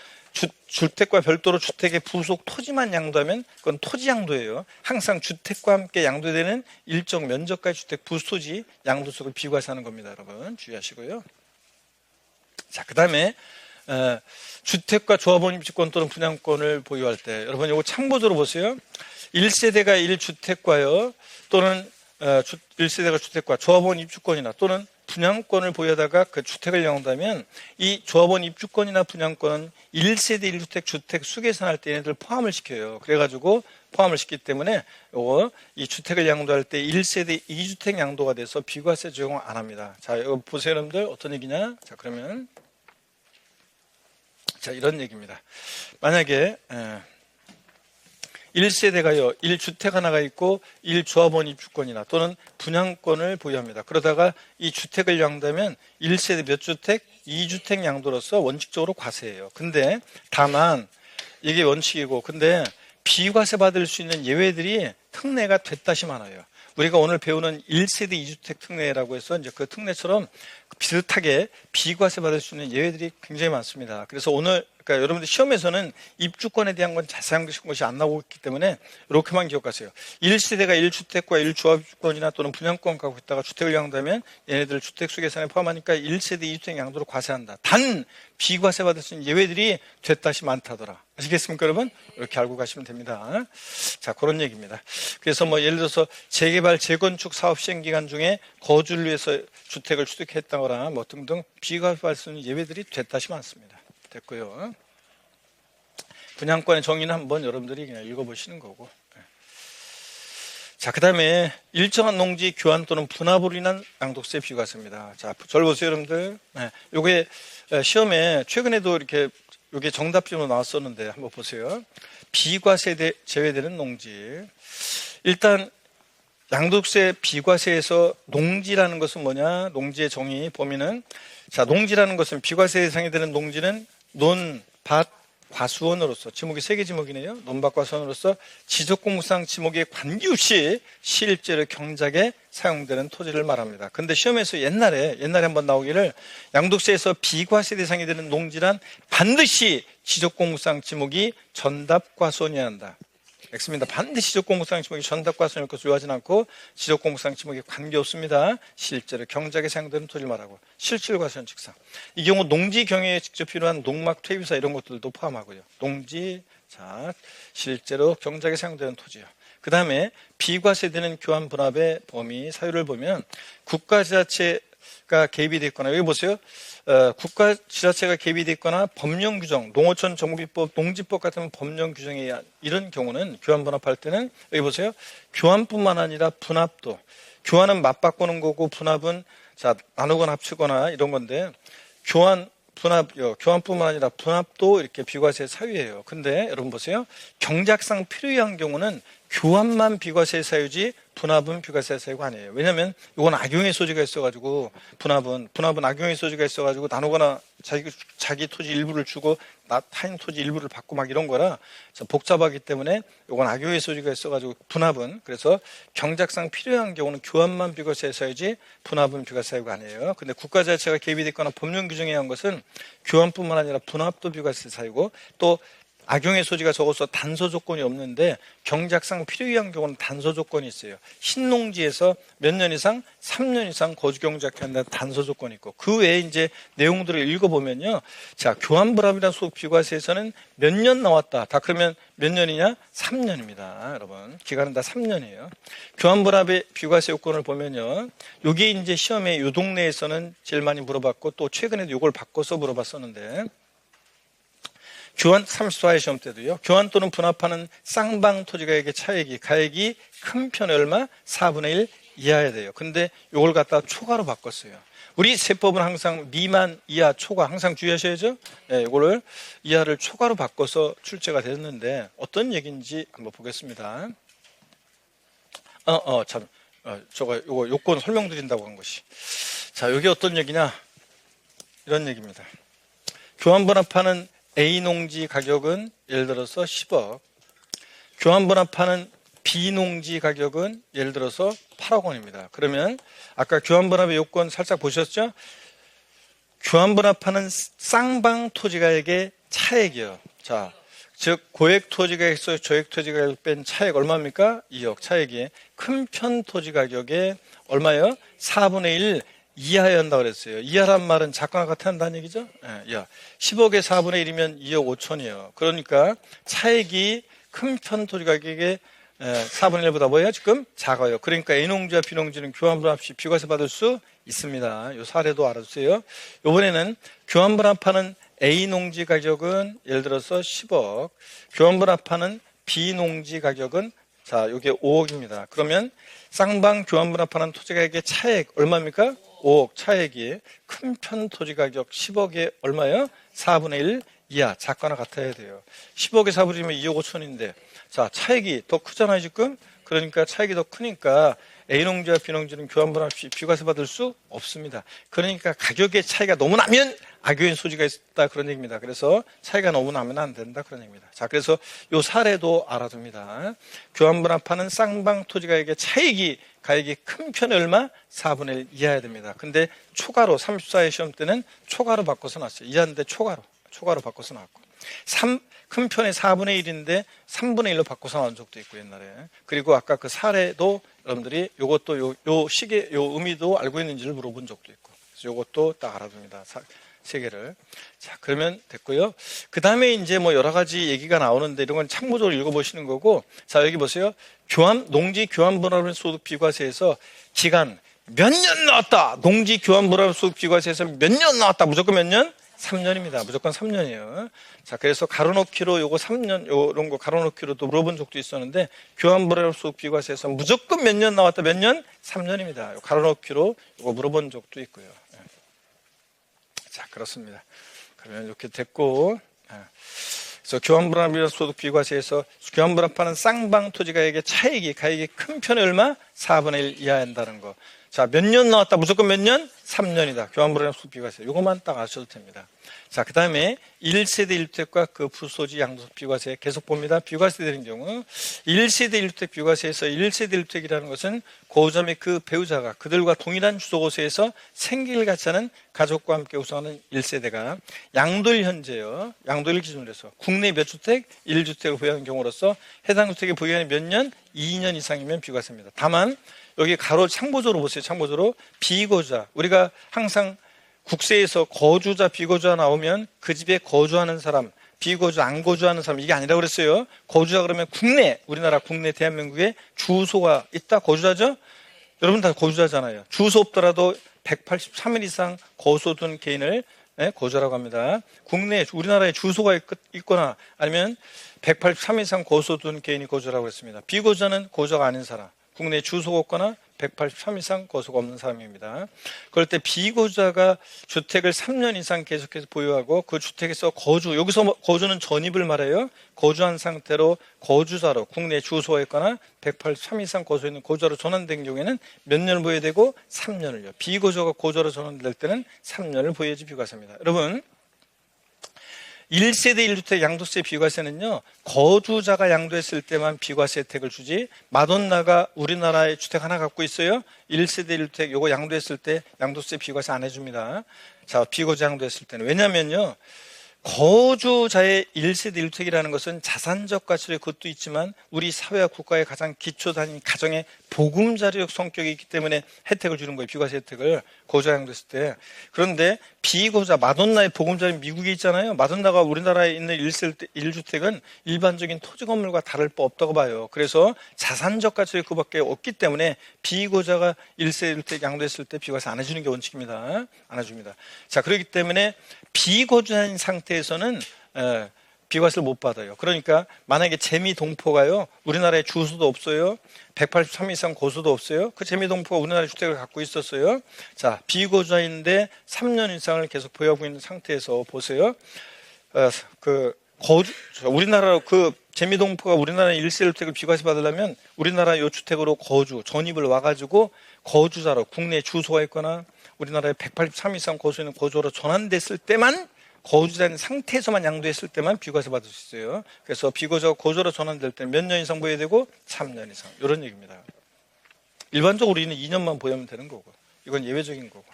주택의 부속 토지만 양도하면 그건 토지 양도예요. 항상 주택과 함께 양도되는 일정 면적까지 주택 부소지 양도세를 비과세하는 겁니다. 여러분 주의하시고요. 자, 그 다음에 주택과 조합원 입주권 또는 분양권을 보유할 때, 여러분 이거 참고적으로 보세요. 1세대가 1주택과요 또는 1세대가 주택과 조합원 입주권이나 또는 분양권을 보유하다가 그 주택을 영한다면 이 조합원 입주권이나 분양권은 1세대 1주택 주택 수계산할 때 얘네들 포함을 시켜요. 그래가지고 포함을 시키기 때문에 이 주택을 양도할 때 1세대 2주택 양도가 돼서 비과세 적용 안 합니다. 자, 이거 보세요, 여러분들. 어떤 얘기냐? 자, 그러면 자, 이런 얘기입니다. 만약에 1세대가요, 1주택 하나가 있고 1조합원 입주권이나 또는 분양권을 보유합니다. 그러다가 이 주택을 양도하면 1세대 몇 주택? 2주택 양도로서 원칙적으로 과세예요. 근데 다만 이게 원칙이고, 근데 비과세 받을 수 있는 예외들이 특례가 됐다시 많아요. 우리가 오늘 배우는 1세대 2주택 특례라고 해서 이제 그 특례처럼 비슷하게 비과세 받을 수 있는 예외들이 굉장히 많습니다. 그래서 오늘 그러니까 여러분들 시험에서는 입주권에 대한 건 자세한 것이 안 나오고 있기 때문에 이렇게만 기억하세요. 1세대가 1주택과 1조합권이나 또는 분양권 갖고 있다가 주택을 양도하면 얘네들 주택수 계산에 포함하니까 1세대 2주택 양도로 과세한다. 단 비과세 받을 수 있는 예외들이 됐다시 많다더라. 아시겠습니까, 여러분? 이렇게 알고 가시면 됩니다. 자, 그런 얘기입니다. 그래서 뭐 예를 들어서 재개발, 재건축 사업 시행 기간 중에 거주를 위해서 주택을 취득했다거나 뭐 등등 비과세 받을 수 있는 예외들이 됐다시 많습니다. 됐고요. 분양권의 정의는 한번 여러분들이 그냥 읽어보시는 거고. 자, 그 다음에 일정한 농지 교환 또는 분합으로 인한 양도세 비과세입니다. 자, 저를 보세요, 여러분들. 요게 시험에 최근에도 이렇게 요게 정답지로 나왔었는데 한번 보세요. 비과세 제외되는 농지. 일단 양도세 비과세에서 농지라는 것은 뭐냐? 농지의 정의 범위는, 자, 농지라는 것은 비과세 대상이 되는 농지는 논, 밭, 과수원으로서, 지목이 3개 지목이네요. 논밭, 과수원으로서 지적공무상 지목에 관계없이 실제로 경작에 사용되는 토지를 말합니다. 그런데 시험에서 옛날에 한번 나오기를 양도세에서 비과세 대상이 되는 농지란 반드시 지적공무상 지목이 전답과수원이어야 한다. X입니다. 반드시 지적공무상 지목이 전답과수원일 것을 요하진 않고 지적공무상 지목에 관계없습니다. 실제로 경작에 사용되는 토지를 말하고 실질과수원 직상. 이 경우 농지 경영에 직접 필요한 농막, 퇴비사 이런 것들도 포함하고요. 농지, 자, 실제로 경작에 사용되는 토지요. 그 다음에 비과세되는 교환 분합의 범위 사유를 보면 국가지자체가 개입이 됐거나, 여기 보세요. 국가지자체가 개입이 됐거나 법령 규정, 농어촌 정비법, 농지법 같은 법령 규정에 의한 이런 경우는 교환 분합할 때는 여기 보세요. 교환뿐만 아니라 분합도, 교환은 맞바꾸는 거고 분합은 자 나누거나 합치거나 이런 건데 교환뿐만 아니라 분합도 이렇게 비과세 사유예요. 근데 여러분 보세요. 경작상 필요한 경우는 교환만 비과세 사유지 분합은 비과세 사유가 아니에요. 왜냐하면 이건 악용의 소지가 있어가지고 분합은 악용의 소지가 있어가지고 나누거나 자기 토지 일부를 주고 타인 토지 일부를 받고 막 이런 거라 복잡하기 때문에 이건 악용의 소지가 있어가지고 분합은, 그래서 경작상 필요한 경우는 교환만 비과세 사유지 분합은 비과세 사유가 아니에요. 근데 국가 자체가 개입이 됐거나 법령 규정에 의한 것은 교환뿐만 아니라 분합도 비과세 사유고, 또 악용의 소지가 적어서 단서 조건이 없는데 경작상 필요한 경우는 단서 조건이 있어요. 신농지에서 몇 년 이상, 3년 이상 거주 경작한다 단서 조건이 있고, 그 외에 이제 내용들을 읽어보면요. 자, 교환분합이나 소득 비과세에서는 몇 년 나왔다. 다 그러면 몇 년이냐? 3년입니다. 여러분. 기간은 다 3년이에요. 교환분합의 비과세 요건을 보면요. 요게 이제 시험에 요 동네에서는 제일 많이 물어봤고, 또 최근에도 요걸 바꿔서 물어봤었는데, 교환 34회 시험 때도요. 교환 또는 분합하는 쌍방 토지가액의 차액이 가액이 큰 편의 얼마? 4분의 1 이하야 돼요. 근데 이걸 갖다가 초과로 바꿨어요. 우리 세법은 항상 미만, 이하, 초과 항상 주의하셔야죠. 네, 이거를 이하를 초과로 바꿔서 출제가 됐는데 어떤 얘기인지 한번 보겠습니다. 요거 요건 설명드린다고 한 것이. 자, 여기 어떤 얘기냐? 이런 얘기입니다. 교환 분합하는 A 농지 가격은 예를 들어서 10억, 교환분합하는 B 농지 가격은 예를 들어서 8억 원입니다. 그러면 아까 교환분합의 요건 살짝 보셨죠? 교환분합하는 쌍방 토지가액의 차액이요. 자, 즉 고액 토지가액에서 저액 토지가액 뺀 차액 얼마입니까? 2억. 차액이 큰 편 토지 가격의 얼마예요? 4분의 1 이하여야 한다고 그랬어요. 이하란 말은 작거나 같아야 한다는 얘기죠. 예, 10억의 4분의 1이면 2억 5천이에요. 그러니까 차액이 큰 편 토지 가격의 4분의 1보다 뭐예요? 지금 작아요. 그러니까 A농지와 B농지는 교환분합시 비과세 받을 수 있습니다. 이 사례도 알아주세요. 이번에는 교환분합하는 A농지 가격은 예를 들어서 10억, 교환분합하는 B농지 가격은 자, 이게 5억입니다. 그러면 쌍방 교환분합하는 토지 가격의 차액 얼마입니까? 5억 차액이 큰 편 토지 가격 10억에 얼마예요? 4분의 1 이하 작거나 같아야 돼요. 10억에 4분의 1이면 2억 5천인데 자, 차액이 더 크잖아요, 지금? 그러니까 차액이 더 크니까 A농지와 B농지는 교환분합 시 비과세 받을 수 없습니다. 그러니까 가격의 차이가 너무 나면 악유인 소지가 있다 그런 얘기입니다. 그래서 차이가 너무 나면 안 된다 그런 얘기입니다. 자, 그래서 이 사례도 알아둡니다. 교환분합하는 쌍방 토지 가격의 차익이 가격이 큰 편이 얼마? 4분의 1 이하야 됩니다. 근데 초과로 34회 시험 때는 초과로 바꿔서 놨어요. 이하인데 초과로 바꿔서 놨고 큰 편의 4분의 1인데 3분의 1로 바꿔서 나온 적도 있고 옛날에. 그리고 아까 그 사례도 여러분들이 요것도 요 시계 요 의미도 알고 있는지를 물어본 적도 있고. 그래서 요것도 딱 알아둡니다. 세 개를. 자, 그러면 됐고요. 그 다음에 이제 뭐 여러 가지 얘기가 나오는데 이런 건 참고적으로 읽어보시는 거고. 자, 여기 보세요. 농지 교환분할 소득 비과세에서 기간 몇 년 나왔다. 농지 교환분할 소득 비과세에서 몇 년 나왔다. 무조건 몇 년? 3년입니다. 무조건 3년이에요. 자, 그래서 가로놓기로 요거 3년, 요런 거 가로놓기로도 물어본 적도 있었는데, 교환분할 소득 비과세에서 무조건 몇 년 나왔다, 몇 년? 3년입니다. 가로놓기로 요거 물어본 적도 있고요. 자, 그렇습니다. 그러면 이렇게 됐고, 그래서 교환분할 소득 비과세에서 교환분합하는 쌍방 토지 가격의 차익이 가격이 큰 편이 얼마? 4분의 1 이하야 한다는 거. 자, 몇 년 나왔다? 무조건 몇 년? 3년이다. 교환분할 소득 비과세. 이것만 딱 아셔도 됩니다. 자, 그 다음에 1세대 1주택과 그 부소지 양도세 비과세 계속 봅니다. 비과세 되는 경우 1세대 1주택 비과세에서 1세대 1주택이라는 것은 고자 및 그 배우자가 그들과 동일한 주소곳에서 생계를 같이 하는 가족과 함께 구성하는 1세대가 양도일 현재요. 양도일 기준으로 해서 국내 몇 주택? 1주택을 보유하는 경우로서 해당 주택의 보유한이 몇 년? 2년 이상이면 비과세입니다. 다만 여기 가로 참고적으로 보세요. 참고적으로 비거주자. 우리가 항상 국세에서 거주자, 비거주자 나오면 그 집에 거주하는 사람, 비거주, 안 거주하는 사람 이게 아니라고 그랬어요. 거주자 그러면 국내, 우리나라 국내 대한민국에 주소가 있다. 거주자죠? 여러분 다 거주자잖아요. 주소 없더라도 183일 이상 거소둔 개인을 거주라고 합니다. 국내, 우리나라에 주소가 있거나 아니면 183일 이상 거소둔 개인이 거주라고 했습니다. 비거주자는 거주가 아닌 사람. 국내에 주소가 없거나 183 이상 거소가 없는 사람입니다. 그럴 때 비거주자가 주택을 3년 이상 계속해서 보유하고 그 주택에서 여기서 거주는 전입을 말해요. 거주한 상태로 거주자로 국내에 주소가 있거나 183 이상 거주해 있는 거주자로 전환된 경우에는 몇 년을 보여야 되고 3년을요. 비거주자가 거주자로 전환될 때는 3년을 보여야지 비과세입니다. 여러분 1세대 1주택 양도세 비과세는요, 거주자가 양도했을 때만 비과세 혜택을 주지, 마돈나가 우리나라에 주택 하나 갖고 있어요. 1세대 1주택 요거 양도했을 때 양도세 비과세 안 해줍니다. 자, 비거주 양도했을 때는. 왜냐면요, 거주자의 1세대 1주택이라는 것은 자산적 가치의 그것도 있지만 우리 사회와 국가의 가장 기초 단위 가정의 보금자리적 성격이 있기 때문에 혜택을 주는 거예요. 비과세 혜택을 거주자 양도했을 때. 그런데 비거주자 마돈나의 보금자리 미국에 있잖아요. 마돈나가 우리나라에 있는 1주택은 일반적인 토지 건물과 다를 바 없다고 봐요. 그래서 자산적 가치의 그밖에 없기 때문에 비거주자가 1세대 1주택 양도했을 때 비과세 안 해주는 게 원칙입니다. 안 해줍니다. 자, 그렇기 때문에 비거주자인 상태에서는 비과세를 못 받아요. 그러니까 만약에 재미동포가요, 우리나라에 주소도 없어요. 183 이상 거수도 없어요. 그 재미동포가 우리나라에 주택을 갖고 있었어요. 자, 비거주자인데 3년 이상을 계속 보유하고 있는 상태에서 보세요. 우리나라 재미동포가 우리나라에 1세대 주택을 비과세 받으려면 우리나라 요 주택으로 전입을 와가지고 거주자로 국내 주소가 있거나 우리나라에 183 이상 거주하는 거주로 전환됐을 때만 거주자인 상태에서만 양도했을 때만 비과세 받을 수 있어요. 그래서 비거주자가 거주로 전환될 때는 몇 년 이상 보여야 되고 3년 이상 이런 얘기입니다. 일반적으로 우리는 2년만 보유하면 되는 거고 이건 예외적인 거고.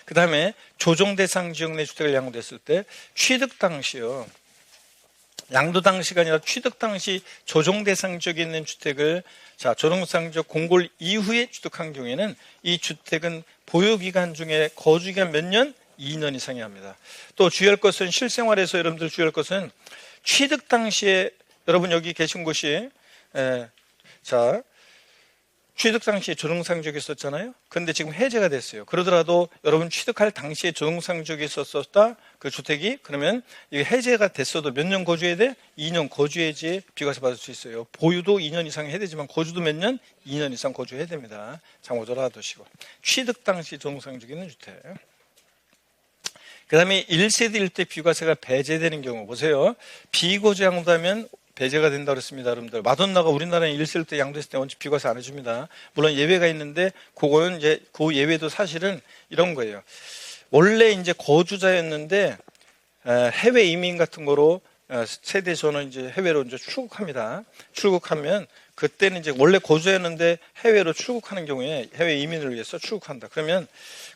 그 다음에 조정 대상 지역 내 주택을 양도했을 때 취득 당시요. 양도 당시가 아니라 취득 당시 조정 대상지역에 있는 주택을 조정상적 공고를 이후에 취득한 경우에는 이 주택은 보유기간 중에 거주기간 몇 년? 2년 이상이 합니다. 또 주의할 것은 실생활에서 여러분들 주의할 것은 취득 당시에 여러분 여기 계신 곳이 취득 당시에 조정상적이 있었잖아요. 그런데 지금 해제가 됐어요. 그러더라도 여러분 취득할 당시에 조정상적이 있었다 그 주택이 그러면 이게 해제가 됐어도 몇 년 거주해야 돼? 2년 거주해야지 비과세 받을 수 있어요. 보유도 2년 이상 해야 되지만 거주도 몇 년? 2년 이상 거주해야 됩니다. 참고를 알아두시고 취득 당시 조정상적이 있는 주택. 그 다음에 1세대 1대 비과세가 배제되는 경우 보세요. 비거주 양도하면 배제가 된다고 그랬습니다. 여러분들. 마돈나가 우리나라에 1세대 때 양도했을 때 원칙 비과세 안 해줍니다. 물론 예외가 있는데 그거는 이제 그 예외도 사실은 이런 거예요. 원래 이제 거주자였는데 해외 이민 같은 거로 세대 전원 이제 해외로 이제 출국합니다. 출국하면 그때는 이제 원래 거주했는데 해외로 출국하는 경우에 해외 이민을 위해서 출국한다. 그러면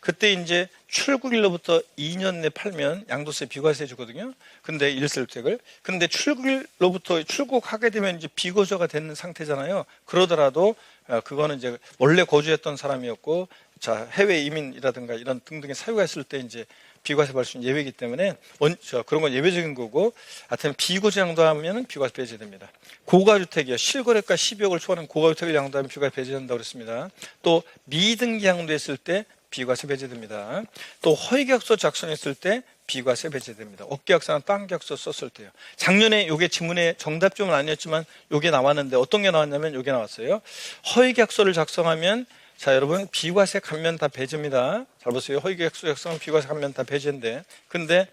그때 이제 출국일로부터 2년 내 팔면 양도세 비과세 해주거든요. 근데 1세대를. 근데 출국일로부터 출국하게 되면 이제 비거주가 되는 상태잖아요. 그러더라도 그거는 이제 원래 거주했던 사람이었고 해외 이민이라든가 이런 등등의 사유가 있을 때 이제 비과세 받을 수 있는 예외이기 때문에 그런 건 예외적인 거고 하여튼 비거주 양도하면 비과세 배제됩니다. 고가주택이요. 실거래가 10억을 초과하는 고가주택을 양도하면 비과세 배제된다고 그랬습니다. 또 미등기 양도했을 때 비과세 배제됩니다. 또 허위계약서 작성했을 때 비과세 배제됩니다. 업계약서나 땅계약서 썼을 때요. 작년에 이게 지문에 정답점은 아니었지만 이게 나왔는데 어떤 게 나왔냐면 이게 나왔어요. 허위계약서를 작성하면 여러분 비과세 감면 다 배제입니다. 잘 보세요. 허위계약서 작성은 비과세 감면 다 배제인데 근데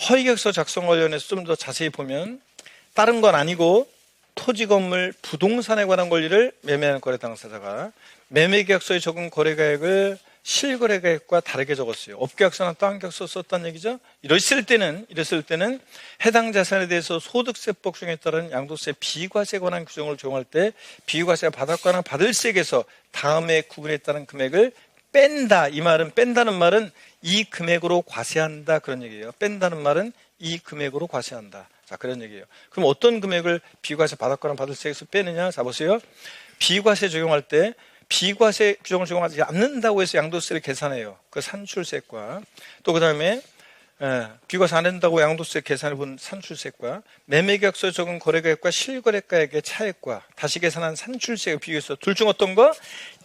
허위계약서 작성 관련해서 좀 더 자세히 보면 다른 건 아니고 토지 건물 부동산에 관한 권리를 매매하는 거래 당사자가 매매계약서에 적은 거래가액을 실거래가액과 다르게 적었어요. 업계약서나 땅계약서 썼다는 얘기죠. 이랬을 때는 해당 자산에 대해서 소득세법 규정에 따른 양도세 비과세에 관한 규정을 적용할 때 비과세 받았거나 받을 세액에서 다음에 구분에 따른 금액을 뺀다. 이 말은 뺀다는 말은 이 금액으로 과세한다 그런 얘기예요. 뺀다는 말은 이 금액으로 과세한다. 그런 얘기예요. 그럼 어떤 금액을 비과세 받았거나 받을 세액에서 빼느냐? 보세요. 비과세 적용할 때 비과세 규정을 적용하지 않는다고 해서 양도세를 계산해요. 그 산출세액과 또 그 다음에 비과세 안 한다고 양도세 계산해 본 산출세액과 매매계약서에 적은 거래가액과 실거래가액의 차액과 다시 계산한 산출세액을 비교해서 둘 중 어떤 거?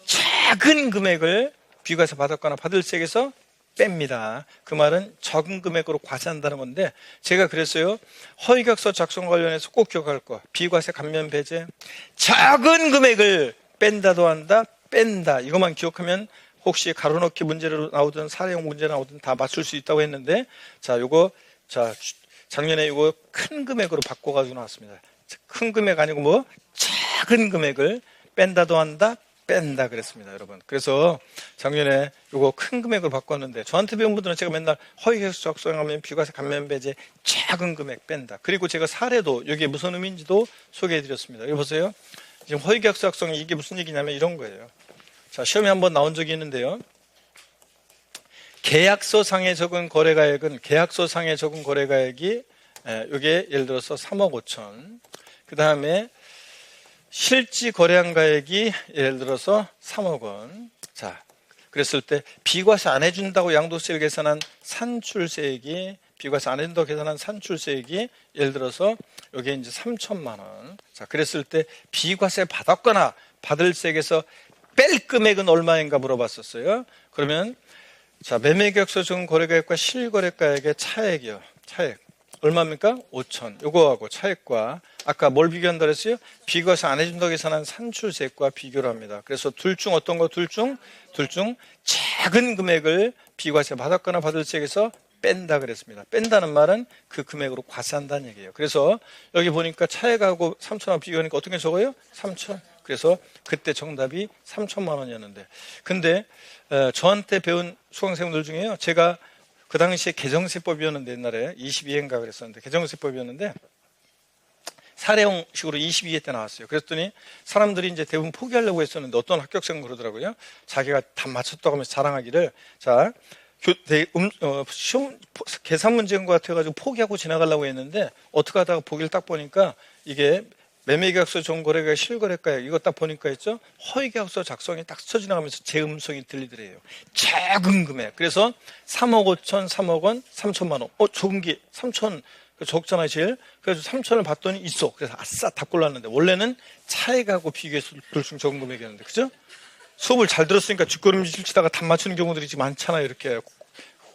작은 금액을 비과세 받았거나 받을 세액에서 뺍니다. 그 말은 적은 금액으로 과세한다는 건데 제가 그랬어요. 허위계약서 작성 관련해서 꼭 기억할 거. 비과세 감면 배제. 작은 금액을 뺀다도 한다. 뺀다. 이것만 기억하면 혹시 가로넣기 문제로 나오든 사례형 문제 나오든 다 맞출 수 있다고 했는데 작년에 이거 큰 금액으로 바꿔가지고 나왔습니다. 큰 금액 아니고 작은 금액을 뺀다도 한다. 뺀다 그랬습니다, 여러분. 그래서 작년에 이거 큰 금액으로 바꿨는데 저한테 배운 분들은 제가 맨날 허위계약서 작성하면 비과세 감면 배제 작은 금액 뺀다. 그리고 제가 사례도 이게 무슨 의미인지도 소개해드렸습니다. 여기 보세요. 지금 허위계약서 작성이 이게 무슨 얘기냐면 이런 거예요. 시험에 한번 나온 적이 있는데요. 계약서상에 적은 거래가액이 이게 예를 들어서 3억 5천. 그 다음에 실지 거래한 가액이 예를 들어서 3억 원. 그랬을 때 비과세 안 해준다고 양도세를 계산한 산출세액이 비과세 안 해준다고 계산한 산출세액이 예를 들어서 여기 이제 3천만 원. 그랬을 때 비과세 받았거나 받을 세액에서 뺄 금액은 얼마인가 물어봤었어요. 그러면 매매계약서 적은 거래가액과 실거래가액의 차액이요. 차액. 얼마입니까? 5천. 요거하고 차액과 아까 뭘 비교한다 그랬어요? 비과세 안 해준다고 계산한 산출세액과 비교를 합니다. 그래서 둘 중 어떤 거? 둘 중 작은 금액을 비과세 받았거나 받을 세액에서 뺀다 그랬습니다. 뺀다는 말은 그 금액으로 과세한다는 얘기예요. 그래서 여기 보니까 차액하고 3천하고 비교하니까 어떻게 적어요? 3천. 그래서 그때 정답이 3천만 원이었는데 근데 저한테 배운 수강생들 중에요. 제가 그 당시에 개정세법이었는데 옛날에 22회인가 그랬었는데 개정세법이었는데 사례형식으로 22회 때 나왔어요. 그랬더니 사람들이 이제 대부분 포기하려고 했었는데 어떤 합격생은 그러더라고요. 자기가 다 맞췄다고 하면서 자랑하기를 시험 계산 문제인 것 같아가지고 포기하고 지나가려고 했는데 어떻게 하다가 보기를 딱 보니까 이게 매매계약서 정거래가 실거래가액 이거 딱 보니까 있죠. 허위계약서 작성이 딱 스쳐 지나가면서 제 음성이 들리더래요. 작은 금액. 그래서 3억 5천, 3억 원, 3천만 원. 조금기 3천 적잖아요, 제일. 그래서 3천을 봤더니 있어. 그래서 아싸 다 골랐는데 원래는 차액하고 비교해서 둘중 적은 금액이었는데, 그죠? 수업을 잘 들었으니까 뒷걸음질 치다가 답 맞추는 경우들이 지금 많잖아요, 이렇게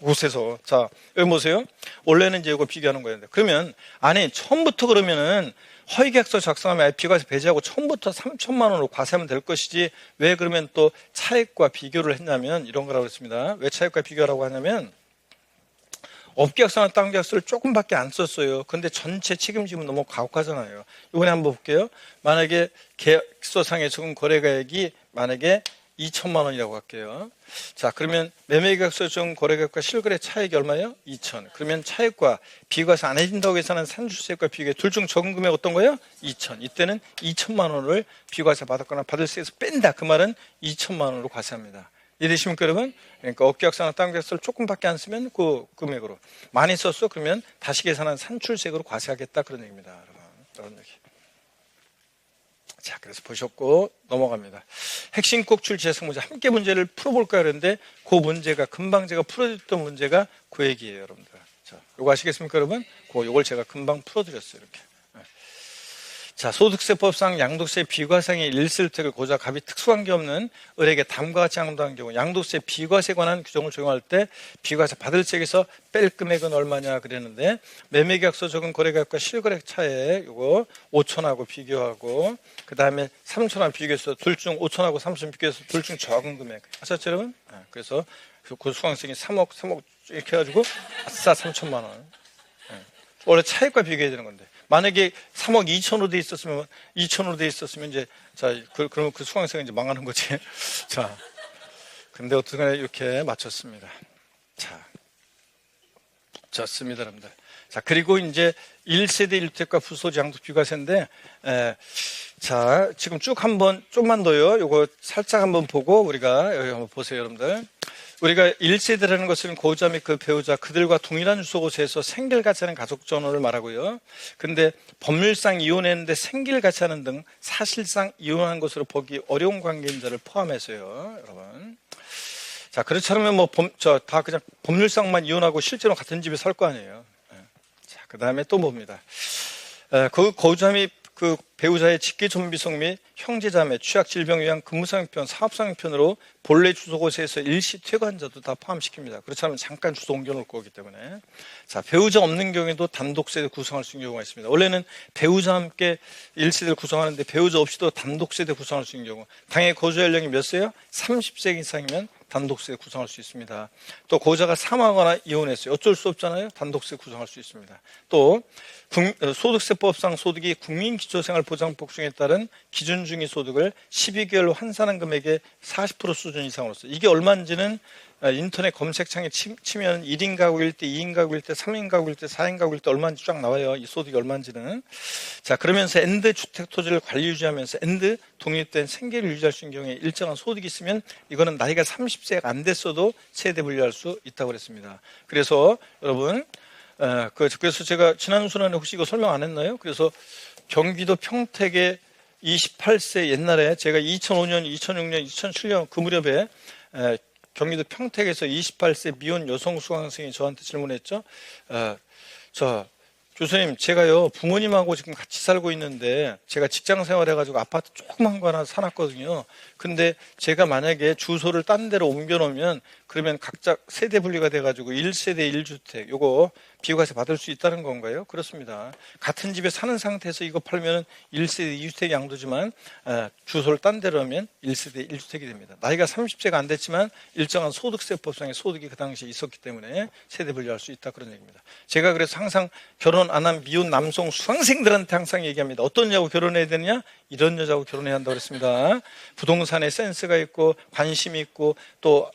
곳에서. 자, 여기 보세요. 원래는 이제 이거 비교하는 거였는데, 그러면 아니 처음부터 그러면은 허위계약서 작성하면 비과세 배제하고 처음부터 3천만 원으로 과세하면 될 것이지 왜 그러면 또 차액과 비교를 했냐면 이런 거라고 했습니다. 왜 차액과 비교라고 하냐면 업계약서나 다른 계약서를 조금밖에 안 썼어요. 근데 전체 책임지면 너무 가혹하잖아요. 이번에 한번 볼게요. 만약에 계약서상의 적은 거래가액이 만약에 2천만 원이라고 할게요. 자, 그러면 매매계약서 적은 거래가액과 실거래 차액이 얼마예요? 2천. 그러면 차액과 비과세 안 해준다고 해서는 산출세액과 비교해 둘 중 적은 금액 어떤 거예요? 2천. 이때는 2천만 원을 비과세 받았거나 받을 수 있어서 뺀다. 그 말은 2천만 원으로 과세합니다. 이해되십니까, 여러분? 그러니까 업계약서나 다른 계약서를 조금밖에 안 쓰면 그 금액으로. 많이 썼어? 그러면 다시 계산한 산출세액으로 과세하겠다. 그런 얘기입니다, 여러분. 그런 얘기. 자, 그래서 보셨고 넘어갑니다. 핵심 꼭출 재생 문제 함께 문제를 풀어볼까 그랬는데 그 문제가 금방 제가 풀어드렸던 문제가 그 얘기예요, 여러분들. 자, 요거 아시겠습니까, 여러분? 요걸 제가 금방 풀어드렸어요, 이렇게. 자, 소득세법상 양도세 비과세의 일시일택을 고자 갑이 특수관계 없는 을에게 다음과 같이 양도한 경우 양도세 비과세에 관한 규정을 적용할 때 비과세 받을 세액에서 뺄 금액은 얼마냐 그랬는데 매매계약서 적은 거래가액과 실거래 차액 요거 5천하고 비교하고 그 다음에 3천하고 비교해서 둘 중 5천하고 3천 비교해서 둘 중 적은 금액 아셨죠, 여러분? 그래서 그 수강생이 3억 이렇게 해가지고 아싸 3천만 원. 원래 차액과 비교해야 되는 건데 만약에 3억 2천으로 돼 있었으면 이제 자 그러면 그 수강생은 이제 망하는 거지. 자, 근데 어떻게 이렇게 맞췄습니다. 자, 좋습니다, 여러분들. 자, 그리고 이제 1세대 1주택과 부소지 양도 비과세인데 자, 지금 쭉 한번 좀만 더요. 요거 살짝 한번 보고 우리가 여기 한번 보세요, 여러분들. 우리가 1세대라는 것은 고자 및 그 배우자 그들과 동일한 주소곳에서 생길같이 하는 가족전원을 말하고요. 근데 법률상 이혼했는데 생길같이 하는 등 사실상 이혼한 것으로 보기 어려운 관계인 자를 포함해서요, 여러분. 자, 그렇지 않으면 다 그냥 법률상만 이혼하고 실제로 같은 집에 살 거 아니에요. 자, 그 다음에 또 봅니다. 그 고자 및 그 배우자의 직계존비성 및 형제자매, 취약, 질병, 위한 근무상형편, 사업상형편으로 본래 주소곳에서 일시 퇴거한자도 다 포함시킵니다. 그렇지 않으면 잠깐 주소 옮겨놓을 거기 때문에. 자, 배우자 없는 경우에도 단독세대 구성할 수 있는 경우가 있습니다. 원래는 배우자와 함께 1세대를 구성하는데 배우자 없이도 단독세대 구성할 수 있는 경우. 당연히 거주 연령이 몇 세요? 30세 이상이면 단독세 구성할 수 있습니다. 또 고자가 사망하거나 이혼했어요. 어쩔 수 없잖아요. 단독세 구성할 수 있습니다. 또 소득세법상 소득이 국민기초생활보장법 중에 따른 기준중위소득을 12개월로 환산한 금액의 40% 수준 이상으로서 이게 얼마인지는 인터넷 검색창에 치면 1인 가구일 때, 2인 가구일 때, 3인 가구일 때, 4인 가구일 때 얼마인지 쫙 나와요. 이 소득이 얼마인지는. 자, 그러면서 엔드 주택 토지를 관리 유지하면서 엔드 독립된 생계를 유지할 수 있는 경우에 일정한 소득이 있으면 이거는 나이가 30세가 안 됐어도 세대 분류할 수 있다고 그랬습니다. 그래서 여러분 그래서 제가 지난 순환에 혹시 이거 설명 안 했나요? 그래서 경기도 평택의 28세 옛날에 제가 2005년, 2006년, 2007년 그 무렵에 경기도 평택에서 28세 미혼 여성 수강생이 저한테 질문했죠. 교수님, 제가요 부모님하고 지금 같이 살고 있는데 제가 직장 생활해가지고 아파트 조그만 거 하나 사놨거든요. 근데 제가 만약에 주소를 딴 데로 옮겨놓으면 그러면 각자 세대 분리가 돼가지고 1세대 1주택 요거 비과세 받을 수 있다는 건가요? 그렇습니다. 같은 집에 사는 상태에서 이거 팔면 1세대 2주택이 양도지만 주소를 딴 데로 하면 1세대 1주택이 됩니다. 나이가 30세가 안 됐지만 일정한 소득세법상의 소득이 그 당시에 있었기 때문에 세대 분리할 수 있다 그런 얘기입니다. 제가 그래서 항상 결혼 안 한 미혼 남성 수강생들한테 항상 얘기합니다. 어떤 여자하고 결혼해야 되느냐? 이런 여자하고 결혼해야 한다고 그랬습니다. 부동산에 센스가 있고 관심이 있고 또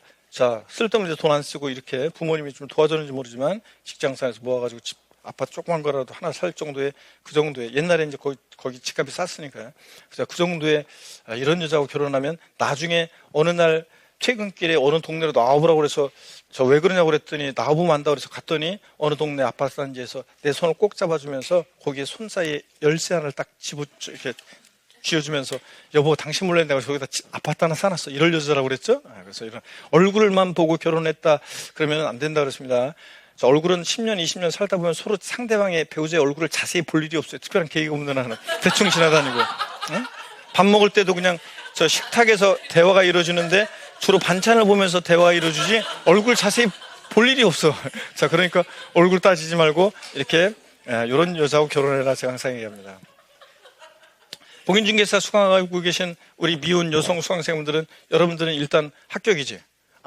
쓸데없는 돈 안 쓰고 이렇게 부모님이 좀 도와줬는지 모르지만 직장생활에서 모아가지고 집 아파트 조그만 거라도 하나 살 정도의 그 정도의 옛날에 이제 거기 집값이 쌌으니까요. 그래서 그 정도의 이런 여자하고 결혼하면 나중에 어느 날 퇴근길에 어느 동네로 나와보라고 그래서 저 왜 그러냐고 그랬더니 나와보면 안다고 그래서 갔더니 어느 동네 아파트 단지에서 내 손을 꼭 잡아주면서 거기에 손 사이에 열쇠 하나를 딱 이렇게 쥐어주면서 여보 당신 몰래 내가 저기다 아파트 하나 사놨어 이럴 여자라고 그랬죠. 그래서 이런 얼굴만 보고 결혼했다 그러면 안 된다 그랬습니다. 얼굴은 10년 20년 살다 보면 서로 상대방의 배우자의 얼굴을 자세히 볼 일이 없어요. 특별한 계기가 없는 한은 대충 지나다니고 응? 밥 먹을 때도 그냥 저 식탁에서 대화가 이루어지는데 주로 반찬을 보면서 대화가 이루어지지 얼굴 자세히 볼 일이 없어. 자, 그러니까 얼굴 따지지 말고 이렇게 이런 여자하고 결혼해라 제가 항상 얘기합니다. 공인중개사 수강하고 계신 우리 미혼 여성 수강생분들은 여러분들은 일단 합격이지.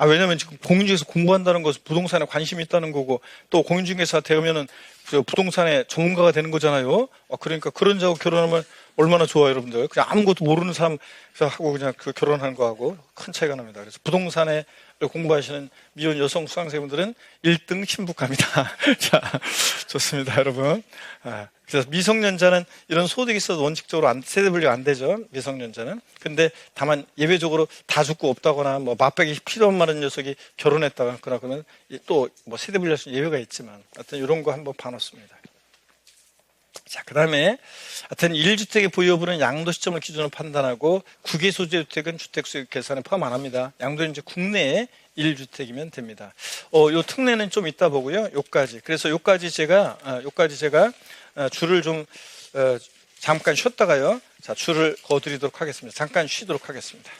왜냐면 지금 공인중개사 공부한다는 것은 부동산에 관심이 있다는 거고 또 공인중개사 되면은 부동산의 전문가가 되는 거잖아요. 그러니까 그런 자하고 결혼하면 얼마나 좋아요, 여러분들. 그냥 아무것도 모르는 사람하고 그냥 그 결혼하는 거하고 큰 차이가 납니다. 그래서 부동산에 공부하시는 미혼 여성 수강생분들은 1등 신부갑니다. 자, 좋습니다, 여러분. 그래서 미성년자는 이런 소득이 있어도 원칙적으로 세대 분리가 안 되죠, 미성년자는. 근데 다만 예외적으로 다 죽고 없다거나 뭐 맛백이 필요 없는 녀석이 결혼했다거나 그러면 또 뭐 세대 분리할 수 있는 예외가 있지만 하여튼 이런 거 한번 봐놓습니다. 자, 그 다음에 하여튼 1주택의 보유 여부는 양도 시점을 기준으로 판단하고 국외 소재 주택은 주택수익 계산에 포함 안 합니다. 양도는 이제 국내에 1주택이면 됩니다. 요 특례는 좀 이따 보고요. 요까지. 그래서 요까지 제가 줄을 좀 잠깐 쉬었다가요. 자, 줄을 거드리도록 하겠습니다. 잠깐 쉬도록 하겠습니다.